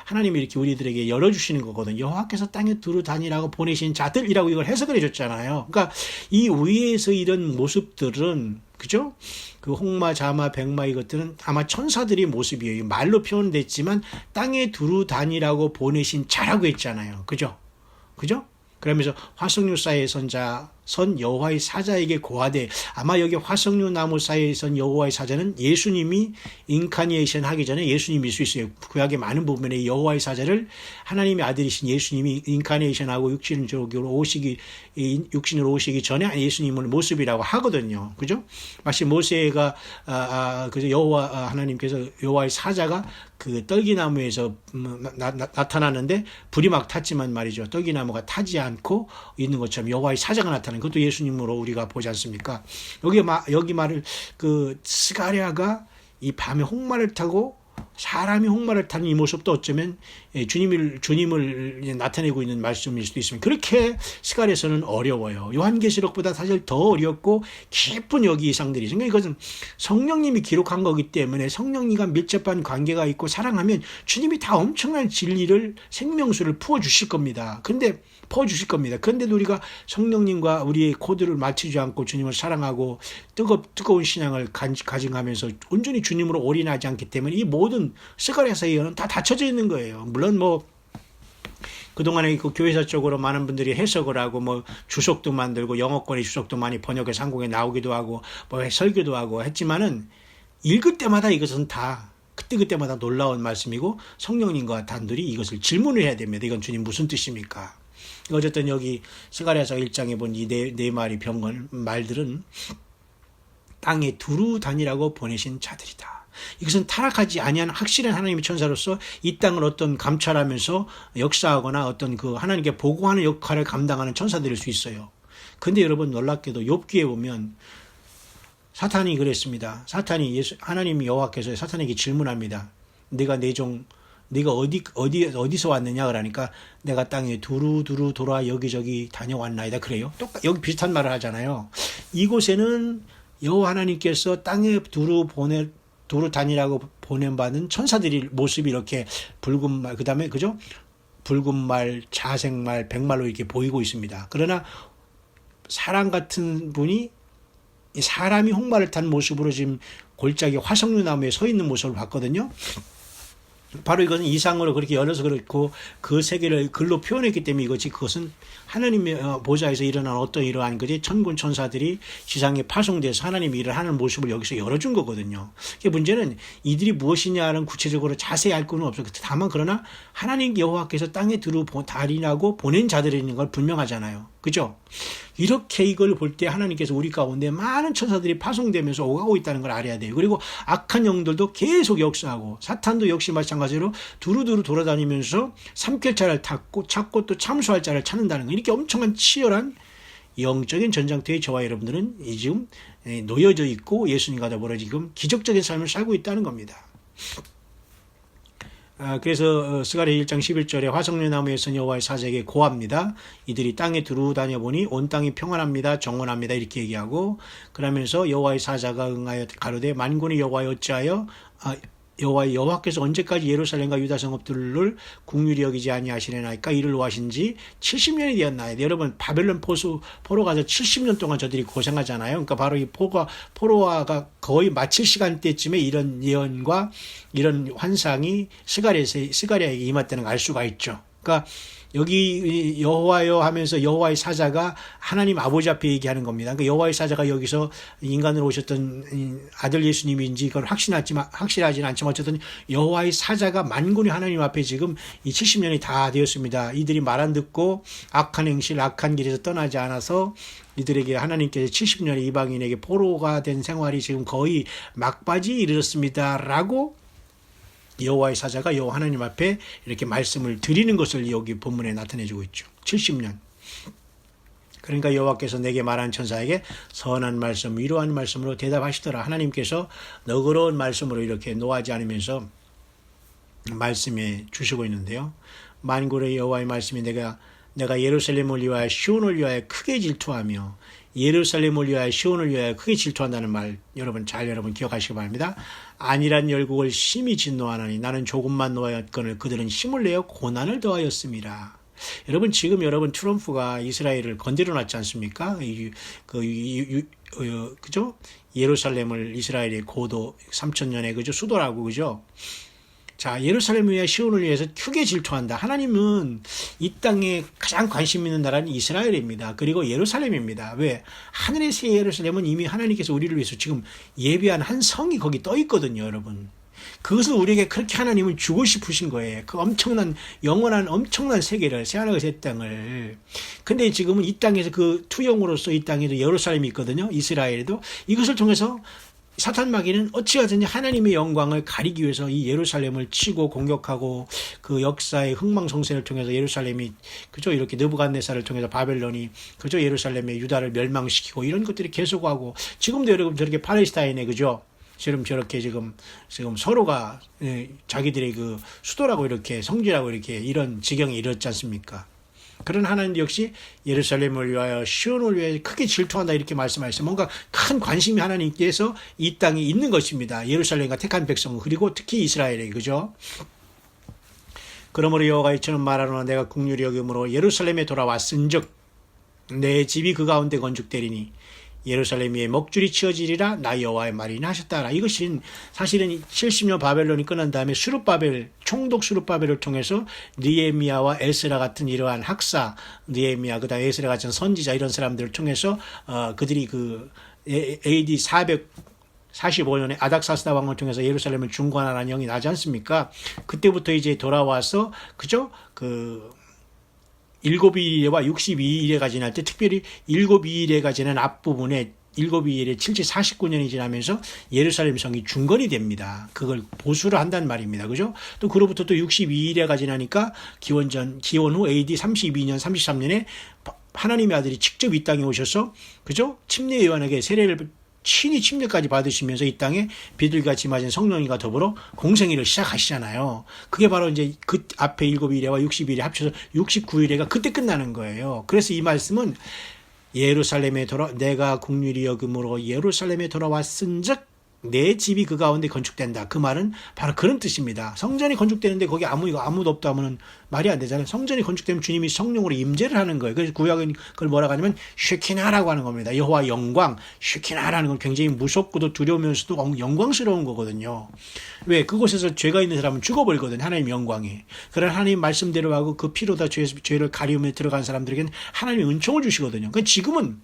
Speaker 1: 하나님이 이렇게 우리들에게 열어주시는 거거든요. 여호와께서 땅에 두루 다니라고 보내신 자들이라고 이걸 해석을 해줬잖아요. 그러니까 이 위에서 이런 모습들은 그죠? 그 홍마, 자마, 백마 이것들은 아마 천사들의 모습이에요. 말로 표현됐지만 땅에 두루 다니라고 보내신 자라고 했잖아요. 그죠? 그죠? 그러면서 화석류 사이에 선 여호와의 사자에게 고하되 아마 여기 화석류 나무 사이에 선 여호와의 사자는 예수님이 인카니에이션 하기 전에 예수님일 수 있어요. 구약의 많은 부분에 여호와의 사자를 하나님의 아들이신 예수님이 인카니에이션하고 육신으로 오시기 전에 예수님을 모습이라고 하거든요. 그죠? 마치 모세가 그래서 하나님께서 여호와의 사자가 그 떨기나무에서 나타나는데 불이 막 탔지만 말이죠. 떨기나무가 타지 않고 있는 것처럼 여호와의 사자가 나타나는 그것도 예수님으로 우리가 보지 않습니까? 여기 말을 그 스가랴가 이 밤에 홍마를 타고 사람이 홍마를 타는 이 모습도 어쩌면 주님을 나타내고 있는 말씀일 수도 있습니다. 그렇게 스가랴에서는 어려워요. 요한계시록보다 사실 더 어렵고 깊은 여기 이상들이 있어요. 이것은 성령님이 기록한 거기 때문에 성령님과 밀접한 관계가 있고 사랑하면 주님이 다 엄청난 진리를 생명수를 부어주실 겁니다. 그런데도 우리가 성령님과 우리의 코드를 맞추지 않고 주님을 사랑하고 뜨거운 신앙을 가져가면서 온전히 주님으로 올인하지 않기 때문에 이 모든 스가랴서 예언은 다 닫혀져 있는 거예요. 물론 그동안에 그 교회사 쪽으로 많은 분들이 해석을 하고 주석도 만들고 영어권의 주석도 많이 번역해서 한국에 나오기도 하고 설교도 하고 했지만은 읽을 때마다 이것은 다 그때마다 놀라운 말씀이고 성령님과 단둘이 이것을 질문을 해야 됩니다. 이건 주님 무슨 뜻입니까? 어쨌든 여기 스가랴서 1장에 본 이 네 마리 말들은 땅에 두루 다니라고 보내신 자들이다. 이것은 타락하지 아니한 확실한 하나님의 천사로서 이 땅을 어떤 감찰하면서 역사하거나 어떤 그 하나님께 보고하는 역할을 감당하는 천사들일 수 있어요. 근데 여러분 놀랍게도 욥기에 보면 사탄이 그랬습니다. 하나님 여호와께서 사탄에게 질문합니다. 내가 내 종 네가 어디서 왔느냐 그러니까 내가 땅에 두루두루 돌아 여기저기 다녀왔나이다 그래요. 여기 비슷한 말을 하잖아요. 이곳에는 여호와 하나님께서 땅에 두루 다니라고 보낸받은 천사들이 모습이 이렇게 붉은 말, 그 다음에, 그죠? 붉은 말, 자색말, 백말로 이렇게 보이고 있습니다. 그러나 사람 같은 분이 사람이 홍마를 탄 모습으로 지금 골짜기 화석류 나무에 서 있는 모습을 봤거든요. 바로 이것은 이상으로 그렇게 열어서 그렇고 그 세계를 글로 표현했기 때문에 그것은 하나님의 보좌에서 일어난 어떤 이러한 천군 천사들이 지상에 파송돼서 하나님이 일을 하는 모습을 여기서 열어준 거거든요. 문제는 이들이 무엇이냐는 구체적으로 자세히 알 건 없어. 다만 그러나 하나님 여호와께서 땅에 달인하고 보낸 자들이 있는 걸 분명하잖아요. 그죠? 이렇게 이걸 볼 때 하나님께서 우리 가운데 많은 천사들이 파송되면서 오가고 있다는 걸 알아야 돼요. 그리고 악한 영들도 계속 역사하고 사탄도 역시 마찬가지로 두루두루 돌아다니면서 삼킬자를 찾고 또 참수할 자를 찾는다는 거. 이렇게 엄청난 치열한 영적인 전장터에 저와 여러분들은 지금 놓여져 있고 예수님과 더불어 지금 기적적인 삶을 살고 있다는 겁니다. 그래서 스가랴 1장 11절에 화석류 나무에서 여호와의 사자에게 고합니다. 이들이 땅에 두루 다녀보니 온 땅이 평안합니다. 정원합니다. 이렇게 얘기하고 그러면서 여호와의 사자가 응하여 가로되 만군의 여호와여 어찌하여 여호와께서 언제까지 예루살렘과 유다 성읍들을 국률이 여기지 아니하시려나이까 이를 노하신 지 70년이 되었나요? 여러분 바벨론 포로 가서 70년 동안 저들이 고생하잖아요. 그러니까 바로 이 포로화가 거의 마칠 시간대쯤에 이런 예언과 이런 환상이 스가랴에게 임했다는 걸 알 수가 있죠. 그러니까 여기 여호와여 하면서 여호와의 사자가 하나님 아버지 앞에 얘기하는 겁니다. 그러니까 여호와의 사자가 여기서 인간으로 오셨던 아들 예수님인지 그걸 확실하지는 않지만 어쨌든 여호와의 사자가 만군의 하나님 앞에 지금 이 70년이 다 되었습니다. 이들이 말 안 듣고 악한 행실, 악한 길에서 떠나지 않아서 이들에게 하나님께서 70년의 이방인에게 포로가 된 생활이 지금 거의 막바지에 이르렀습니다. 라고 여호와의 사자가 여호와 하나님 앞에 이렇게 말씀을 드리는 것을 여기 본문에 나타내주고 있죠. 70년. 그러니까 여호와께서 내게 말한 천사에게 선한 말씀, 위로한 말씀으로 대답하시더라. 하나님께서 너그러운 말씀으로 이렇게 노하지 않으면서 말씀해 주시고 있는데요. 만군의 여호와의 말씀이 내가 예루살렘을 위하여 시온을 위하여 크게 질투하며 예루살렘을 위하여 시온을 위하여 크게 질투한다는 말 여러분 기억하시기 바랍니다. 안일한 열국을 심히 진노하나니 나는 조금만 노하였거늘 그들은 힘을 내어 고난을 더하였습니다. 여러분 지금 트럼프가 이스라엘을 건드려 놨지 않습니까? 그죠? 예루살렘을 이스라엘의 고도 3,000년의 그죠? 수도라고 그죠? 자, 예루살렘을 위해 시온을 위해서 크게 질투한다. 하나님은 이 땅에 가장 관심 있는 나라는 이스라엘입니다. 그리고 예루살렘입니다. 왜? 하늘의 새 예루살렘은 이미 하나님께서 우리를 위해서 지금 예비한 한 성이 거기 떠 있거든요, 여러분. 그것을 우리에게 그렇게 하나님은 주고 싶으신 거예요. 그 영원한 엄청난 세계를, 새하늘과 새 땅을. 근데 지금은 이 땅에서 그 투영으로서 이 땅에도 예루살렘이 있거든요. 이스라엘에도. 이것을 통해서 사탄 마귀는 어찌하든지 하나님의 영광을 가리기 위해서 이 예루살렘을 치고 공격하고 그 역사의 흥망성쇠를 통해서 예루살렘이 그죠 이렇게 느부갓네살을 통해서 바벨론이 그죠 예루살렘의 유다를 멸망시키고 이런 것들이 계속하고 지금도 여러분 저렇게 팔레스타인에 그죠 지금 저렇게 지금 서로가 자기들의 그 수도라고 이렇게 성지라고 이렇게 이런 지경에 이르렀지 않습니까? 그런 하나님도 역시 예루살렘을 위하여 시온을 위하여 크게 질투한다 이렇게 말씀하셨어요. 뭔가 큰 관심이 하나님께서 이 땅에 있는 것입니다. 예루살렘과 택한 백성은 그리고 특히 이스라엘에 그죠? 그러므로 여호와가 이처럼 말하노라 내가 긍휼히 여김으로 예루살렘에 돌아왔은즉 내 집이 그 가운데 건축되리니 예루살렘 위에 먹줄이 치어지리라 나 여호와의 말이나 하셨다라. 이것은 사실은 70년 바벨론이 끝난 다음에 총독 수룹바벨을 통해서 느헤미야와 에스라 같은 이러한 학사, 느헤미야 그다음에 에스라 같은 선지자 이런 사람들을 통해서 그들이 그 AD 445년에 아닥사스다 왕을 통해서 예루살렘을 중건하라는 영이 나지 않습니까? 그때부터 이제 돌아와서 그죠? 그 7일에와 62일에가 지날 때 특별히 7일에가 지난 앞부분에 7일에 749년이 지나면서 예루살렘 성이 중건이 됩니다. 그걸 보수를 한단 말입니다. 그죠? 또 그로부터 또 62일에가 지나니까 기원 후 AD 32년, 33년에 하나님의 아들이 직접 이 땅에 오셔서 그죠? 침례 요한에게 세례를 친히 침례까지 받으시면서 이 땅에 비둘기같이 맞은 성령님과 더불어 공생일을 시작하시잖아요. 그게 바로 이제 그 앞에 7일에와 60일에 합쳐서 69일에가 그때 끝나는 거예요. 그래서 이 말씀은 내가 긍휼히 여김으로 예루살렘에 돌아왔은즉 내 집이 그 가운데 건축된다. 그 말은 바로 그런 뜻입니다. 성전이 건축되는데 거기 아무도 없다 하면 말이 안 되잖아요. 성전이 건축되면 주님이 성령으로 임재를 하는 거예요. 그래서 구약은 그걸 뭐라고 하냐면 쉐키나라고 하는 겁니다. 여호와 영광, 쉐키나라는 건 굉장히 무섭고도 두려우면서도 영광스러운 거거든요. 왜? 그곳에서 죄가 있는 사람은 죽어버리거든요. 하나님 영광이. 그런 하나님 말씀대로 하고 그 피로 다 죄를 가리우며 들어간 사람들에게는 하나님의 은총을 주시거든요. 그러니까 지금은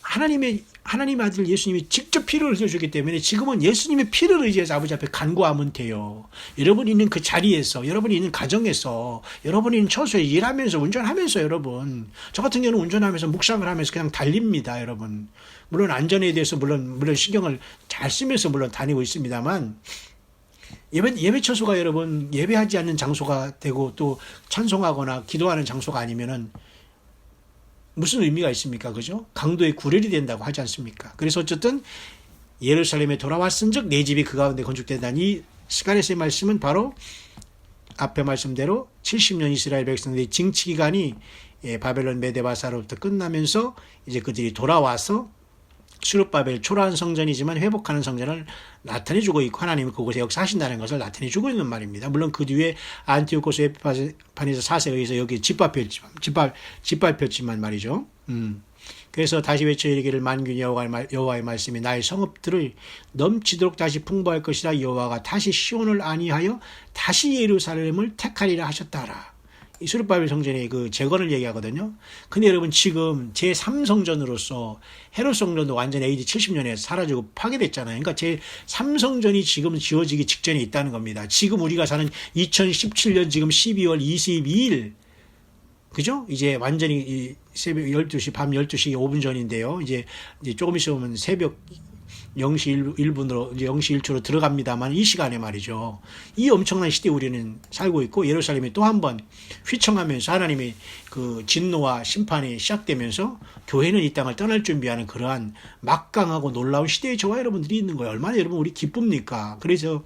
Speaker 1: 하나님 아들 예수님이 직접 피를 흘려주기 때문에 지금은 예수님의 피를 의지해서 아버지 앞에 간구하면 돼요. 여러분이 있는 그 자리에서, 여러분이 있는 가정에서, 여러분이 있는 처소에 일하면서, 운전하면서 여러분. 저 같은 경우는 운전하면서 묵상을 하면서 그냥 달립니다, 여러분. 물론 안전에 대해서 물론 신경을 잘 쓰면서 물론 다니고 있습니다만 예배 처소가 여러분 예배하지 않는 장소가 되고 또 찬송하거나 기도하는 장소가 아니면은 무슨 의미가 있습니까? 그죠? 강도의 구렬이 된다고 하지 않습니까? 그래서 어쨌든 예루살렘에 돌아왔은즉 내 집이 그 가운데 건축된다니 스가랴서의 말씀은 바로 앞에 말씀대로 70년 이스라엘 백성들의 징치 기간이 바벨론 메데바사로부터 끝나면서 이제 그들이 돌아와서 수룹바벨 초라한 성전이지만 회복하는 성전을 나타내주고 있고 하나님이 그곳에 역사하신다는 것을 나타내주고 있는 말입니다. 물론 그 뒤에 안티오코스 에피판에서 사세에 의해서 여기 짓밟혔지만 말이죠. 그래서 다시 외쳐 이르기를 만군 여호와의 말씀이 나의 성읍들을 넘치도록 다시 풍부할 것이라. 여호와가 다시 시온을 안위하여 다시 예루살렘을 택하리라 하셨다라. 이 수룹바벨 성전의 그 재건을 얘기하거든요. 근데 여러분 지금 제3성전으로서 헤롯 성전도 완전히 AD 70년에 사라지고 파괴됐잖아요. 그러니까 제3성전이 지금 지어지기 직전에 있다는 겁니다. 지금 우리가 사는 2017년 지금 12월 22일 그죠? 이제 완전히 새벽 12시, 밤 12시 5분 전인데요. 이제 조금 있으면 새벽 0시 1분으로, 이제 0시 1초로 들어갑니다만 이 시간에 말이죠. 이 엄청난 시대에 우리는 살고 있고 예루살렘이 또 한 번 휘청하면서 하나님의 그 진노와 심판이 시작되면서 교회는 이 땅을 떠날 준비하는 그러한 막강하고 놀라운 시대에 저와 여러분들이 있는 거예요. 얼마나 여러분 우리 기쁩니까? 그래서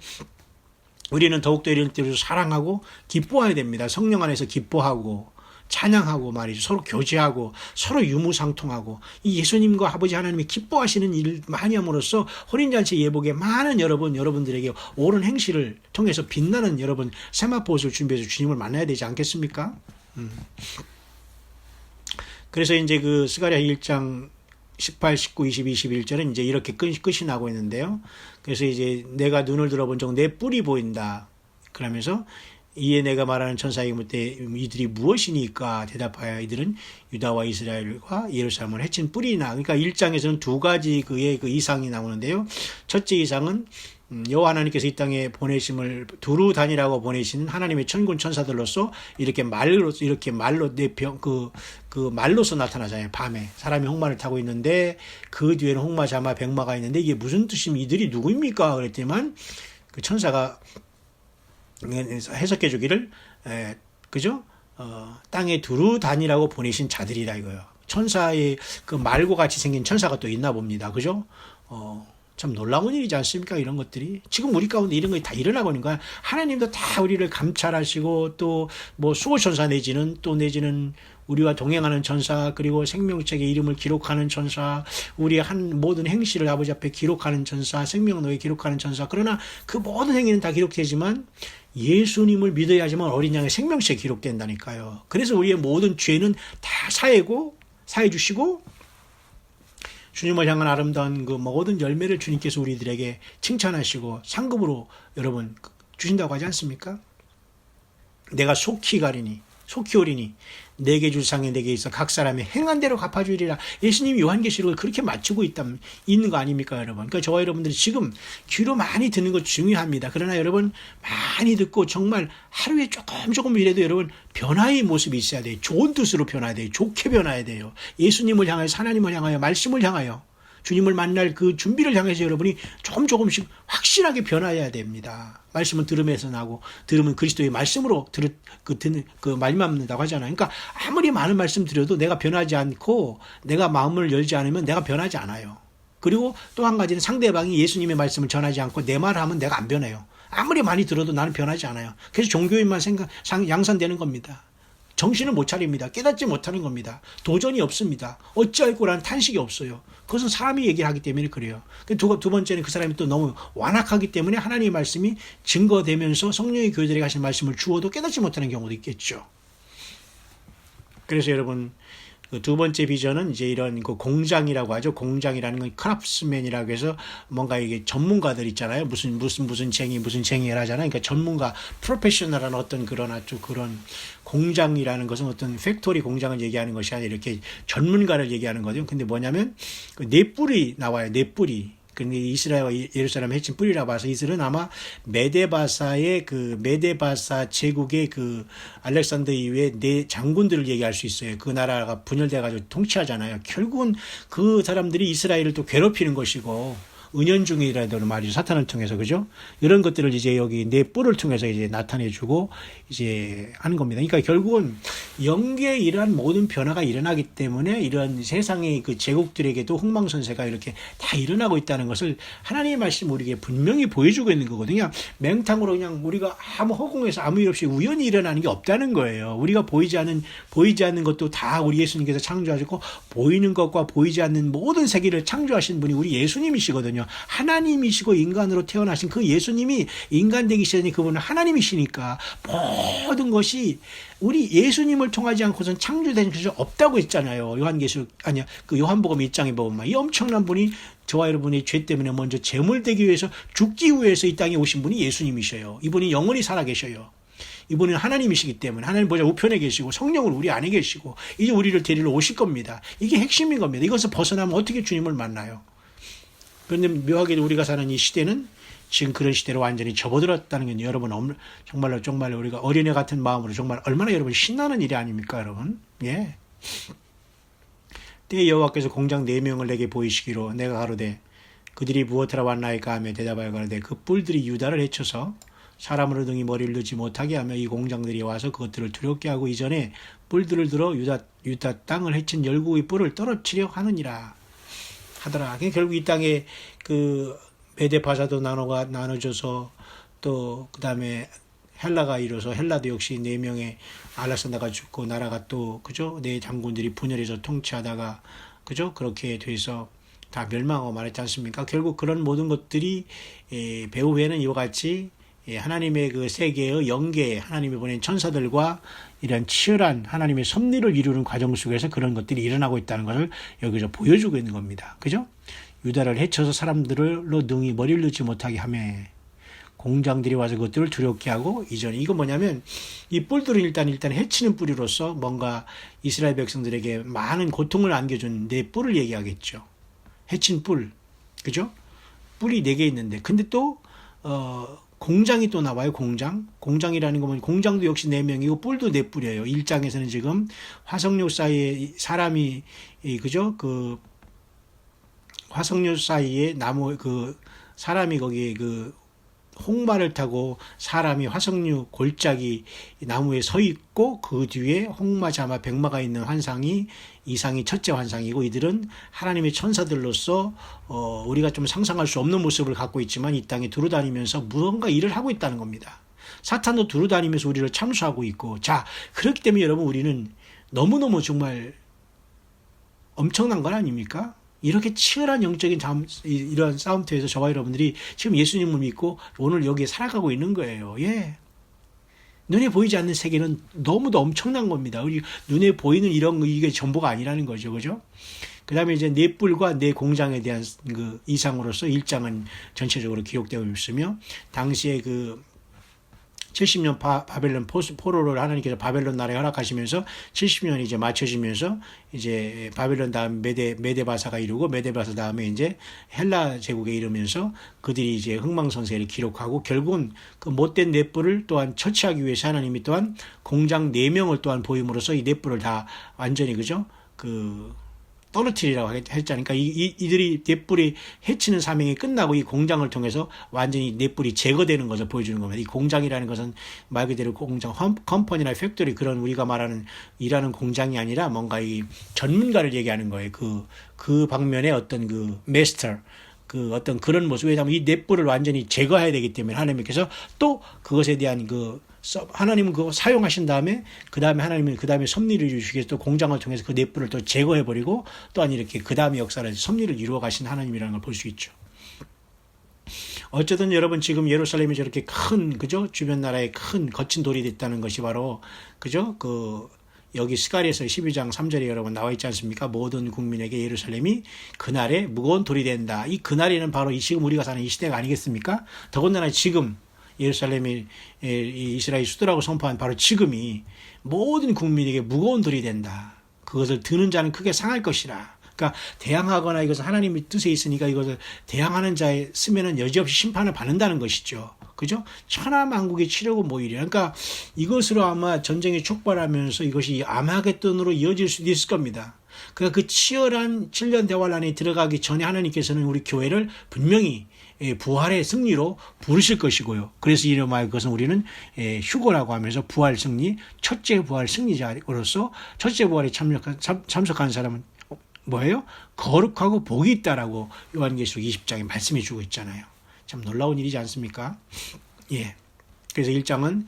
Speaker 1: 우리는 더욱더 이런 때로 사랑하고 기뻐해야 됩니다. 성령 안에서 기뻐하고 찬양하고 말이죠. 서로 교제하고 서로 유무상통하고 이 예수님과 아버지 하나님이 기뻐하시는 일을 많이 함으로써 혼인잔치 예복에 많은 여러분들에게 옳은 행실을 통해서 빛나는 여러분 세마포옷을 준비해서 주님을 만나야 되지 않겠습니까? 그래서 이제 그 스가랴 1장 18, 19, 20, 21절은 이제 이렇게 끝이 나고 있는데요. 그래서 이제 내가 눈을 들어본 적 내 뿔이 보인다. 그러면서 이에 내가 말하는 천사에게 묻되 이들이 무엇이니까 대답하여 이들은 유다와 이스라엘과 예루살렘을 해친 뿔이나. 그러니까 1장에서는 두 가지 그의 그 이상이 나오는데요. 첫째 이상은 여호와 하나님께서 이 땅에 보내심을 두루 다니라고 보내시는 하나님의 천군 천사들로서 이렇게 말로 말로서 나타나잖아요. 밤에 사람이 홍마를 타고 있는데 그 뒤에는 홍마 자마 백마가 있는데 이게 무슨 뜻이면 이들이 누구입니까? 그랬더니만 그 천사가 해석해 주기를 그죠? 땅에 두루 다니라고 보내신 자들이라 이거요. 천사의 그 말과 같이 생긴 천사가 또 있나 봅니다. 그죠? 참 놀라운 일이지 않습니까? 이런 것들이 지금 우리 가운데 이런 것이 다 일어나고 있는 거야. 하나님도 다 우리를 감찰하시고 또 뭐 수호천사 내지는 우리와 동행하는 천사, 그리고 생명책의 이름을 기록하는 천사, 우리의 한 모든 행실을 아버지 앞에 기록하는 천사, 생명록에 기록하는 천사. 그러나 그 모든 행위는 다 기록되지만 예수님을 믿어야지만 어린 양의 생명책에 기록된다니까요. 그래서 우리의 모든 죄는 다 사해 주시고 주님을 향한 아름다운 그 모든 열매를 주님께서 우리들에게 칭찬하시고 상급으로 여러분 주신다고 하지 않습니까? 내가 속히 오리니 내게 줄 상이 내게 있어 각 사람이 행한 대로 갚아주리라. 예수님이 요한계시록을 그렇게 맞추고 있는 거 아닙니까, 여러분? 그러니까 저와 여러분들이 지금 귀로 많이 듣는 것 중요합니다. 그러나 여러분 많이 듣고 정말 하루에 조금이라도 여러분 변화의 모습이 있어야 돼요. 좋은 뜻으로 변화해야 돼요. 좋게 변화해야 돼요. 예수님을 향하여, 하나님을 향하여, 말씀을 향하여, 주님을 만날 그 준비를 향해서 여러분이 조금씩 확실하게 변화해야 됩니다. 말씀은 들음에서 나고 들으면 그리스도의 말씀으로 말씀합는다고 하잖아요. 그러니까 아무리 많은 말씀 드려도 내가 변하지 않고 내가 마음을 열지 않으면 내가 변하지 않아요. 그리고 또 한 가지는 상대방이 예수님의 말씀을 전하지 않고 내 말을 하면 내가 안 변해요. 아무리 많이 들어도 나는 변하지 않아요. 그래서 종교인만 양산되는 겁니다. 정신을 못 차립니다. 깨닫지 못하는 겁니다. 도전이 없습니다. 어찌할 거라는 탄식이 없어요. 그것은 사람이 얘기를 하기 때문에 그래요. 두 번째는 그 사람이 또 너무 완악하기 때문에 하나님의 말씀이 증거되면서 성령의 교회들에게 하신 말씀을 주어도 깨닫지 못하는 경우도 있겠죠. 그래서 여러분, 그 두 번째 비전은 이제 이런 그 공장이라고 하죠. 공장이라는 건 크라프트맨이라고 해서 뭔가 이게 전문가들 있잖아요. 무슨 쟁이를 하잖아요. 그러니까 전문가, 프로페셔널한 어떤 그런 아주 그런 공장이라는 것은 어떤 팩토리 공장을 얘기하는 것이 아니라 이렇게 전문가를 얘기하는 거죠. 근데 뭐냐면 그 네 뿔이 나와요. 네 뿔이. 근데 이스라엘과 예루살렘 해친 뿌리라 봐서 이들은 아마 메데바사 제국의 그 알렉산더 이후에 네 장군들을 얘기할 수 있어요. 그 나라가 분열돼가지고 통치하잖아요. 결국은 그 사람들이 이스라엘을 또 괴롭히는 것이고 은연중이라는 말이죠. 사탄을 통해서, 그죠? 이런 것들을 이제 여기 네 뿔을 통해서 이제 나타내주고 이제 하는 겁니다. 그러니까 결국은 영계에 이러한 모든 변화가 일어나기 때문에 이런 세상의 그 제국들에게도 흥망성쇠가 이렇게 다 일어나고 있다는 것을 하나님의 말씀 우리에게 분명히 보여주고 있는 거거든요. 맹탕으로 그냥 우리가 아무 허공에서 아무 일 없이 우연히 일어나는 게 없다는 거예요. 우리가 보이지 않는 것도 다 우리 예수님께서 창조하셨고, 보이는 것과 보이지 않는 모든 세계를 창조하신 분이 우리 예수님이시거든요. 하나님이시고 인간으로 태어나신 그 예수님이 인간 되기 전에 그분은 하나님이시니까 모든 것이 우리 예수님을 통하지 않고선 창조된 것이 없다고 했잖아요. 요한복음 1장에 보면 이 엄청난 분이 저와 여러분의 죄 때문에 먼저 제물되기 위해서 죽기 위해서 이 땅에 오신 분이 예수님이셔요. 이분이 영원히 살아계셔요. 이분은 하나님이시기 때문에 하나님 보좌 우편에 계시고 성령은 우리 안에 계시고 이제 우리를 데리러 오실 겁니다. 이게 핵심인 겁니다. 이것을 벗어나면 어떻게 주님을 만나요? 그런데 묘하게도 우리가 사는 이 시대는 지금 그런 시대로 완전히 접어들었다는 건 여러분 정말로 우리가 어린애 같은 마음으로 정말 얼마나 여러분 신나는 일이 아닙니까, 여러분? 예. 때에 여호와께서 공장 4명을 내게 보이시기로 내가 가로되 그들이 무엇하러 왔나이까 하며 대답하여 가로되 그 뿔들이 유다를 해쳐서 사람으로 등이 머리를 넣지 못하게 하며 이 공장들이 와서 그것들을 두렵게 하고 이전에 뿔들을 들어 유다 땅을 해친 열국의 뿔을 떨어뜨려 하느니라 하더라. 결국 이 땅에 그 메데바사도 나눠져서 또 그 다음에 헬라가 이뤄서 헬라도 역시 4명의 알렉산더가 죽고 나라가 또 그죠? 네 장군들이 분열해서 통치하다가 그죠? 그렇게 돼서 다 멸망하고 말했지 않습니까? 결국 그런 모든 것들이 배후 후에는 이와 같이 하나님의 그 세계의 영계에 하나님이 보낸 천사들과 이런 치열한 하나님의 섭리를 이루는 과정 속에서 그런 것들이 일어나고 있다는 것을 여기서 보여주고 있는 겁니다. 그죠? 유다를 해쳐서 사람들로 능히 머리를 넣지 못하게 하며 공장들이 와서 그것들을 두렵게 하고 이전에 이거 뭐냐면 이 뿔들은 일단 해치는 뿌리로서 뭔가 이스라엘 백성들에게 많은 고통을 안겨준 네 뿔을 얘기하겠죠. 해친 뿔. 그죠? 뿔이 4개 있는데 근데 또 공장이 또 나와요. 공장이라는 거면 공장도 역시 4명이고 뿔도 4뿔이에요. 1장에서는 지금 화석류 사이에 사람이 그죠? 그 화석류 사이에 나무 그 사람이 거기에 그 홍마를 타고 사람이 화석류 골짜기 나무에 서 있고 그 뒤에 홍마 자마 백마가 있는 이상이 첫째 환상이고 이들은 하나님의 천사들로서 우리가 좀 상상할 수 없는 모습을 갖고 있지만 이 땅에 두루다니면서 무언가 일을 하고 있다는 겁니다. 사탄도 두루다니면서 우리를 참수하고 있고 자 그렇기 때문에 여러분 우리는 너무너무 정말 엄청난 건 아닙니까? 이렇게 치열한 영적인 이런 싸움터에서 저와 여러분들이 지금 예수님을 믿고 오늘 여기에 살아가고 있는 거예요. 예. 눈에 보이지 않는 세계는 너무도 엄청난 겁니다. 우리 눈에 보이는 이게 전부가 아니라는 거죠. 그죠? 그 다음에 이제 네 뿔과 네 공장에 대한 그 이상으로서 1장은 전체적으로 기록되어 있으며 당시에 그 70년 바벨론 포로를 하나님께서 바벨론 나라에 허락하시면서 70년이 이제 맞춰지면서 이제 바벨론 다음 메데바사가 이루고 메데바사 다음에 이제 헬라 제국에 이르면서 그들이 이제 흥망성쇠를 기록하고 결국은 그 못된 네 뿔을 또한 처치하기 위해서 하나님이 또한 공장 4명을 또한 보임으로써 이 네 뿔을 다 완전히 그죠? 떨어뜨리라고 했잖아요. 그러니까 이들이 넷불이 해치는 사명이 끝나고 이 공장을 통해서 완전히 넷불이 제거되는 것을 보여주는 겁니다. 이 공장이라는 것은 말 그대로 공장, 컴퍼니나 팩토리 그런 우리가 말하는 일하는 공장이 아니라 뭔가 이 전문가를 얘기하는 거예요. 그 방면에 어떤 그 마스터, 그 어떤 그런 모습. 왜냐하면 이 넷불을 완전히 제거해야 되기 때문에 하나님께서 또 그것에 대한 하나님은 그거 사용하신 다음에 그 다음에 하나님은 그 다음에 섭리를 이루시기 위해서 또 공장을 통해서 그 넷불을 또 제거해버리고 또한 이렇게 그 다음에 역사를 섭리를 이루어 가신 하나님이라는 걸 볼 수 있죠. 어쨌든 여러분 지금 예루살렘이 저렇게 큰 그죠 주변 나라에 큰 거친 돌이 됐다는 것이 바로 그죠 여기 스가랴서 12장 3절에 여러분 나와 있지 않습니까? 모든 국민에게 예루살렘이 그날에 무거운 돌이 된다. 이 그날에는 바로 이 지금 우리가 사는 이 시대가 아니겠습니까? 더군다나 지금 예루살렘이 이스라엘 수도라고 선포한 바로 지금이 모든 국민에게 무거운 돌이 된다. 그것을 드는 자는 크게 상할 것이라. 그러니까 대항하거나 이것은 하나님의 뜻에 있으니까 이것을 대항하는 자에 쓰면은 여지없이 심판을 받는다는 것이죠. 그죠? 천하만국이 치려고 모이려. 그러니까 이것으로 아마 전쟁이 촉발하면서 이것이 아마겟돈으로 이어질 수도 있을 겁니다. 그러니까 그 치열한 7년 대활 안에 들어가기 전에 하나님께서는 우리 교회를 분명히 부활의 승리로 부르실 것이고요. 그래서 이름하여 그것은 우리는 휴거라고 하면서 부활 승리, 첫째 부활 승리자로서 첫째 부활에 참석한 사람은 뭐예요? 거룩하고 복이 있다라고 요한계시록 20장에 말씀해 주고 있잖아요. 참 놀라운 일이지 않습니까? 예. 그래서 1장은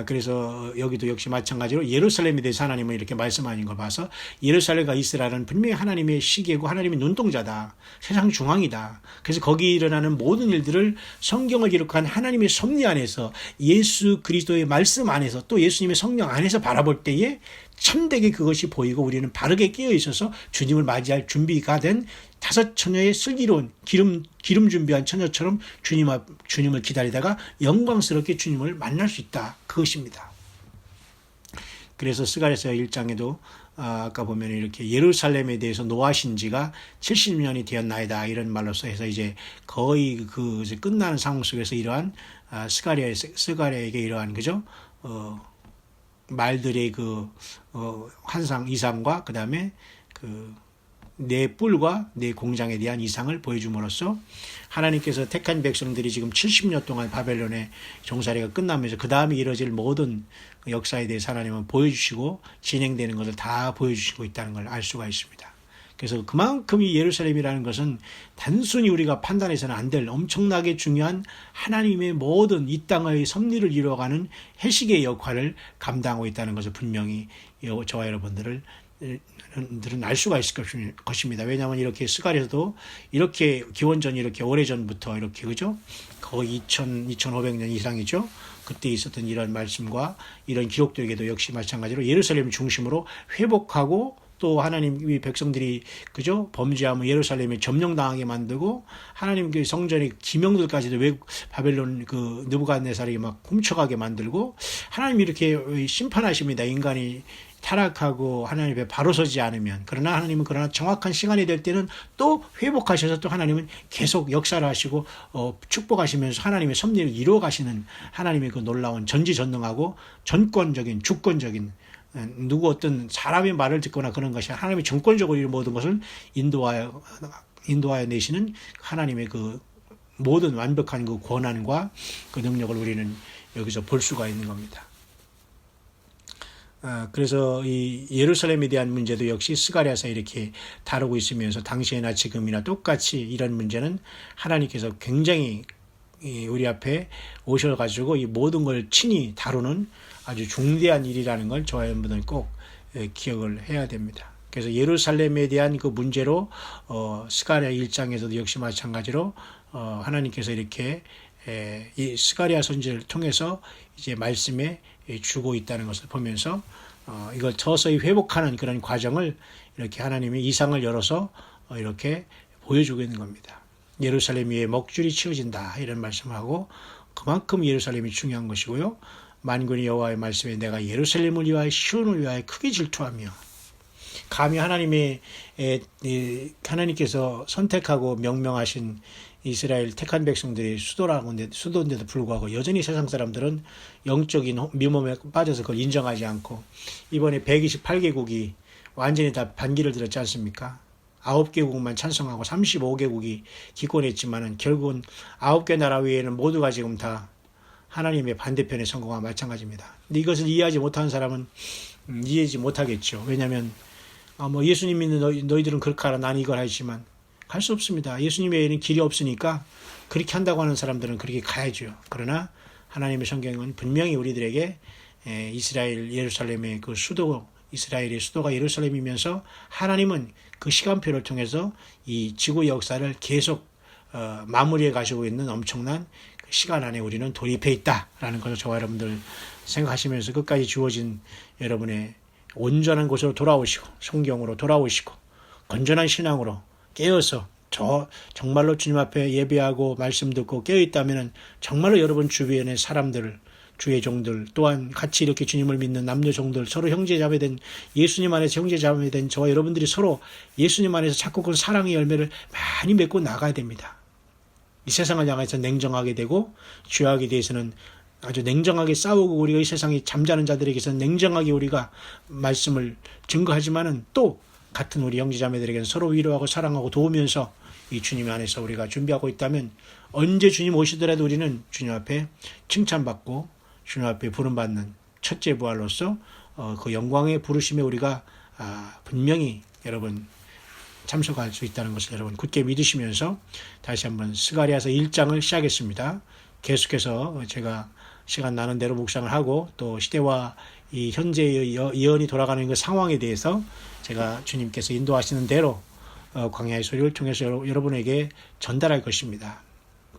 Speaker 1: 그래서 여기도 역시 마찬가지로 예루살렘에 대해서 하나님은 이렇게 말씀하는 걸 봐서 예루살렘과 이스라엘은 분명히 하나님의 시계고 하나님의 눈동자다. 세상 중앙이다. 그래서 거기 일어나는 모든 일들을 성경을 기록한 하나님의 섭리 안에서 예수 그리스도의 말씀 안에서 또 예수님의 성령 안에서 바라볼 때에 참되게 그것이 보이고 우리는 바르게 깨어 있어서 주님을 맞이할 준비가 된 다섯 처녀의 슬기로운 기름 준비한 처녀처럼 주님을 기다리다가 영광스럽게 주님을 만날 수 있다. 그것입니다. 그래서 스가랴서 1장에도 아까 보면 이렇게 예루살렘에 대해서 노하신 지가 70년이 되었나이다 이런 말로서 해서 이제 거의 그 끝나는 상황 속에서 이러한 스가랴에게 이러한 그죠 말들의 환상 이상과 그 다음에 내 뿔과 내 공장에 대한 이상을 보여줌으로써 하나님께서 택한 백성들이 지금 70년 동안 바벨론의 종살이가 끝나면서 그 다음에 이뤄질 모든 역사에 대해서 하나님은 보여주시고 진행되는 것을 다 보여주시고 있다는 걸 알 수가 있습니다. 그래서 그만큼 이 예루살렘이라는 것은 단순히 우리가 판단해서는 안 될 엄청나게 중요한 하나님의 모든 이 땅의 섭리를 이루어가는 해식의 역할을 감당하고 있다는 것을 분명히 저와 여러분들은 알 수가 있을 것입니다. 왜냐하면 이렇게 스가랴서도 이렇게 기원전 이렇게 오래전부터 이렇게 그죠? 거의 2500년 이상이죠. 그때 있었던 이런 말씀과 이런 기록들에게도 역시 마찬가지로 예루살렘 중심으로 회복하고 또 하나님의 백성들이 그죠 범죄하면 예루살렘에 점령당하게 만들고 하나님의 성전의 기명들까지도 외국 바벨론 느부갓네살이 막 훔쳐가게 만들고 하나님이 이렇게 심판하십니다. 인간이 타락하고 하나님 앞에 바로 서지 않으면. 그러나 정확한 시간이 될 때는 또 회복하셔서 또 하나님은 계속 역사를 하시고 축복하시면서 하나님의 섭리를 이루어 가시는 하나님의 그 놀라운 전지전능하고 전권적인 주권적인 누구 어떤 사람의 말을 듣거나 그런 것이 하나님의 정권적으로 이 모든 것을 인도하여 내시는 하나님의 그 모든 완벽한 그 권한과 그 능력을 우리는 여기서 볼 수가 있는 겁니다. 그래서 이 예루살렘에 대한 문제도 역시 스가랴서 이렇게 다루고 있으면서 당시에나 지금이나 똑같이 이런 문제는 하나님께서 굉장히 우리 앞에 오셔가지고 이 모든 걸 친히 다루는 아주 중대한 일이라는 걸 저와 여러분들은 꼭 기억을 해야 됩니다. 그래서 예루살렘에 대한 그 문제로 스가랴 1장에서도 역시 마찬가지로 하나님께서 이렇게 이 스가랴 선지를 통해서 이제 말씀에 주고 있다는 것을 보면서 이걸 서서히 회복하는 그런 과정을 이렇게 하나님이 이상을 열어서 이렇게 보여주고 있는 겁니다. 예루살렘 위에 먹줄이 치워진다 이런 말씀하고 그만큼 예루살렘이 중요한 것이고요. 만군의 여호와의 말씀에 내가 예루살렘을 위하여 시온을 위하여 크게 질투하며 감히 하나님께서 선택하고 명명하신 이스라엘 택한 백성들이 수도인데도 불구하고 여전히 세상 사람들은 영적인 미움에 빠져서 그걸 인정하지 않고 이번에 128개국이 완전히 다 반기를 들었지 않습니까? 9개국만 찬성하고 35개국이 기권했지만은 결국은 9개 나라 외에는 모두가 지금 다 하나님의 반대편에 선 거와 마찬가지입니다. 근데 이것을 이해하지 못하는 사람은 이해하지 못하겠죠. 왜냐하면 뭐 예수님 믿는 너희들은 그렇게 하라, 난 이걸 하지만 갈 수 없습니다. 예수님 외에는 길이 없으니까 그렇게 한다고 하는 사람들은 그렇게 가야죠. 그러나 하나님의 성경은 분명히 우리들에게 이스라엘 예루살렘의 그 수도, 이스라엘의 수도가 예루살렘이면서 하나님은 그 시간표를 통해서 이 지구 역사를 계속 마무리해 가시고 있는 엄청난 그 시간 안에 우리는 돌입해 있다라는 것을 저와 여러분들 생각하시면서 끝까지 주어진 여러분의 온전한 곳으로 돌아오시고 성경으로 돌아오시고 건전한 신앙으로 깨어서 정말로 주님 앞에 예배하고 말씀 듣고 깨어있다면 정말로 여러분 주변의 사람들, 주의 종들, 또한 같이 이렇게 주님을 믿는 남녀 종들, 서로 형제자매된, 예수님 안에서 형제자매된 저와 여러분들이 서로 예수님 안에서 찾고 그 사랑의 열매를 많이 맺고 나가야 됩니다. 이 세상을 향해서 냉정하게 되고 죄악에 대해서는 아주 냉정하게 싸우고 우리가 이 세상에 잠자는 자들에게서는 냉정하게 우리가 말씀을 증거하지만은 또 같은 우리 형제자매들에게는 서로 위로하고 사랑하고 도우면서 이 주님 안에서 우리가 준비하고 있다면 언제 주님 오시더라도 우리는 주님 앞에 칭찬받고 주님 앞에 부름받는 첫째 부활로서 그 영광의 부르심에 우리가 분명히 여러분 참석할 수 있다는 것을 여러분 굳게 믿으시면서 다시 한번 스가랴서 1장을 시작했습니다. 계속해서 제가 시간 나는 대로 묵상을 하고 또 시대와 이 현재의 예언이 돌아가는 그 상황에 대해서 제가 주님께서 인도하시는 대로 광야의 소리를 통해서 여러분에게 전달할 것입니다.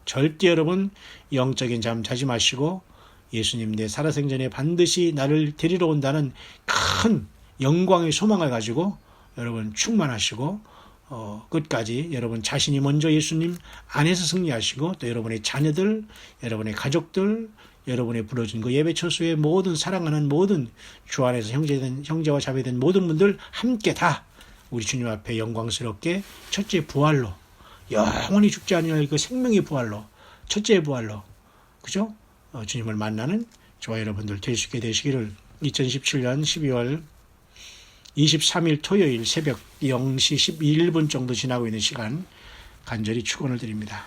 Speaker 1: 절대 여러분 영적인 잠 자지 마시고 예수님 내 살아생전에 반드시 나를 데리러 온다는 큰 영광의 소망을 가지고 여러분 충만하시고 끝까지 여러분 자신이 먼저 예수님 안에서 승리하시고 또 여러분의 자녀들, 여러분의 가족들, 여러분의 부러진 그 예배 처소의 모든 사랑하는 모든 주 안에서 형제와 자매된 모든 분들 함께 다 우리 주님 앞에 영광스럽게 첫째 부활로 영원히 죽지 않을 그 생명의 부활로 첫째 부활로 그죠? 주님을 만나는 저와 여러분들 될 수 있게 되시기를 2017년 12월 23일 토요일 새벽 0시 12분 정도 지나고 있는 시간 간절히 축원을 드립니다.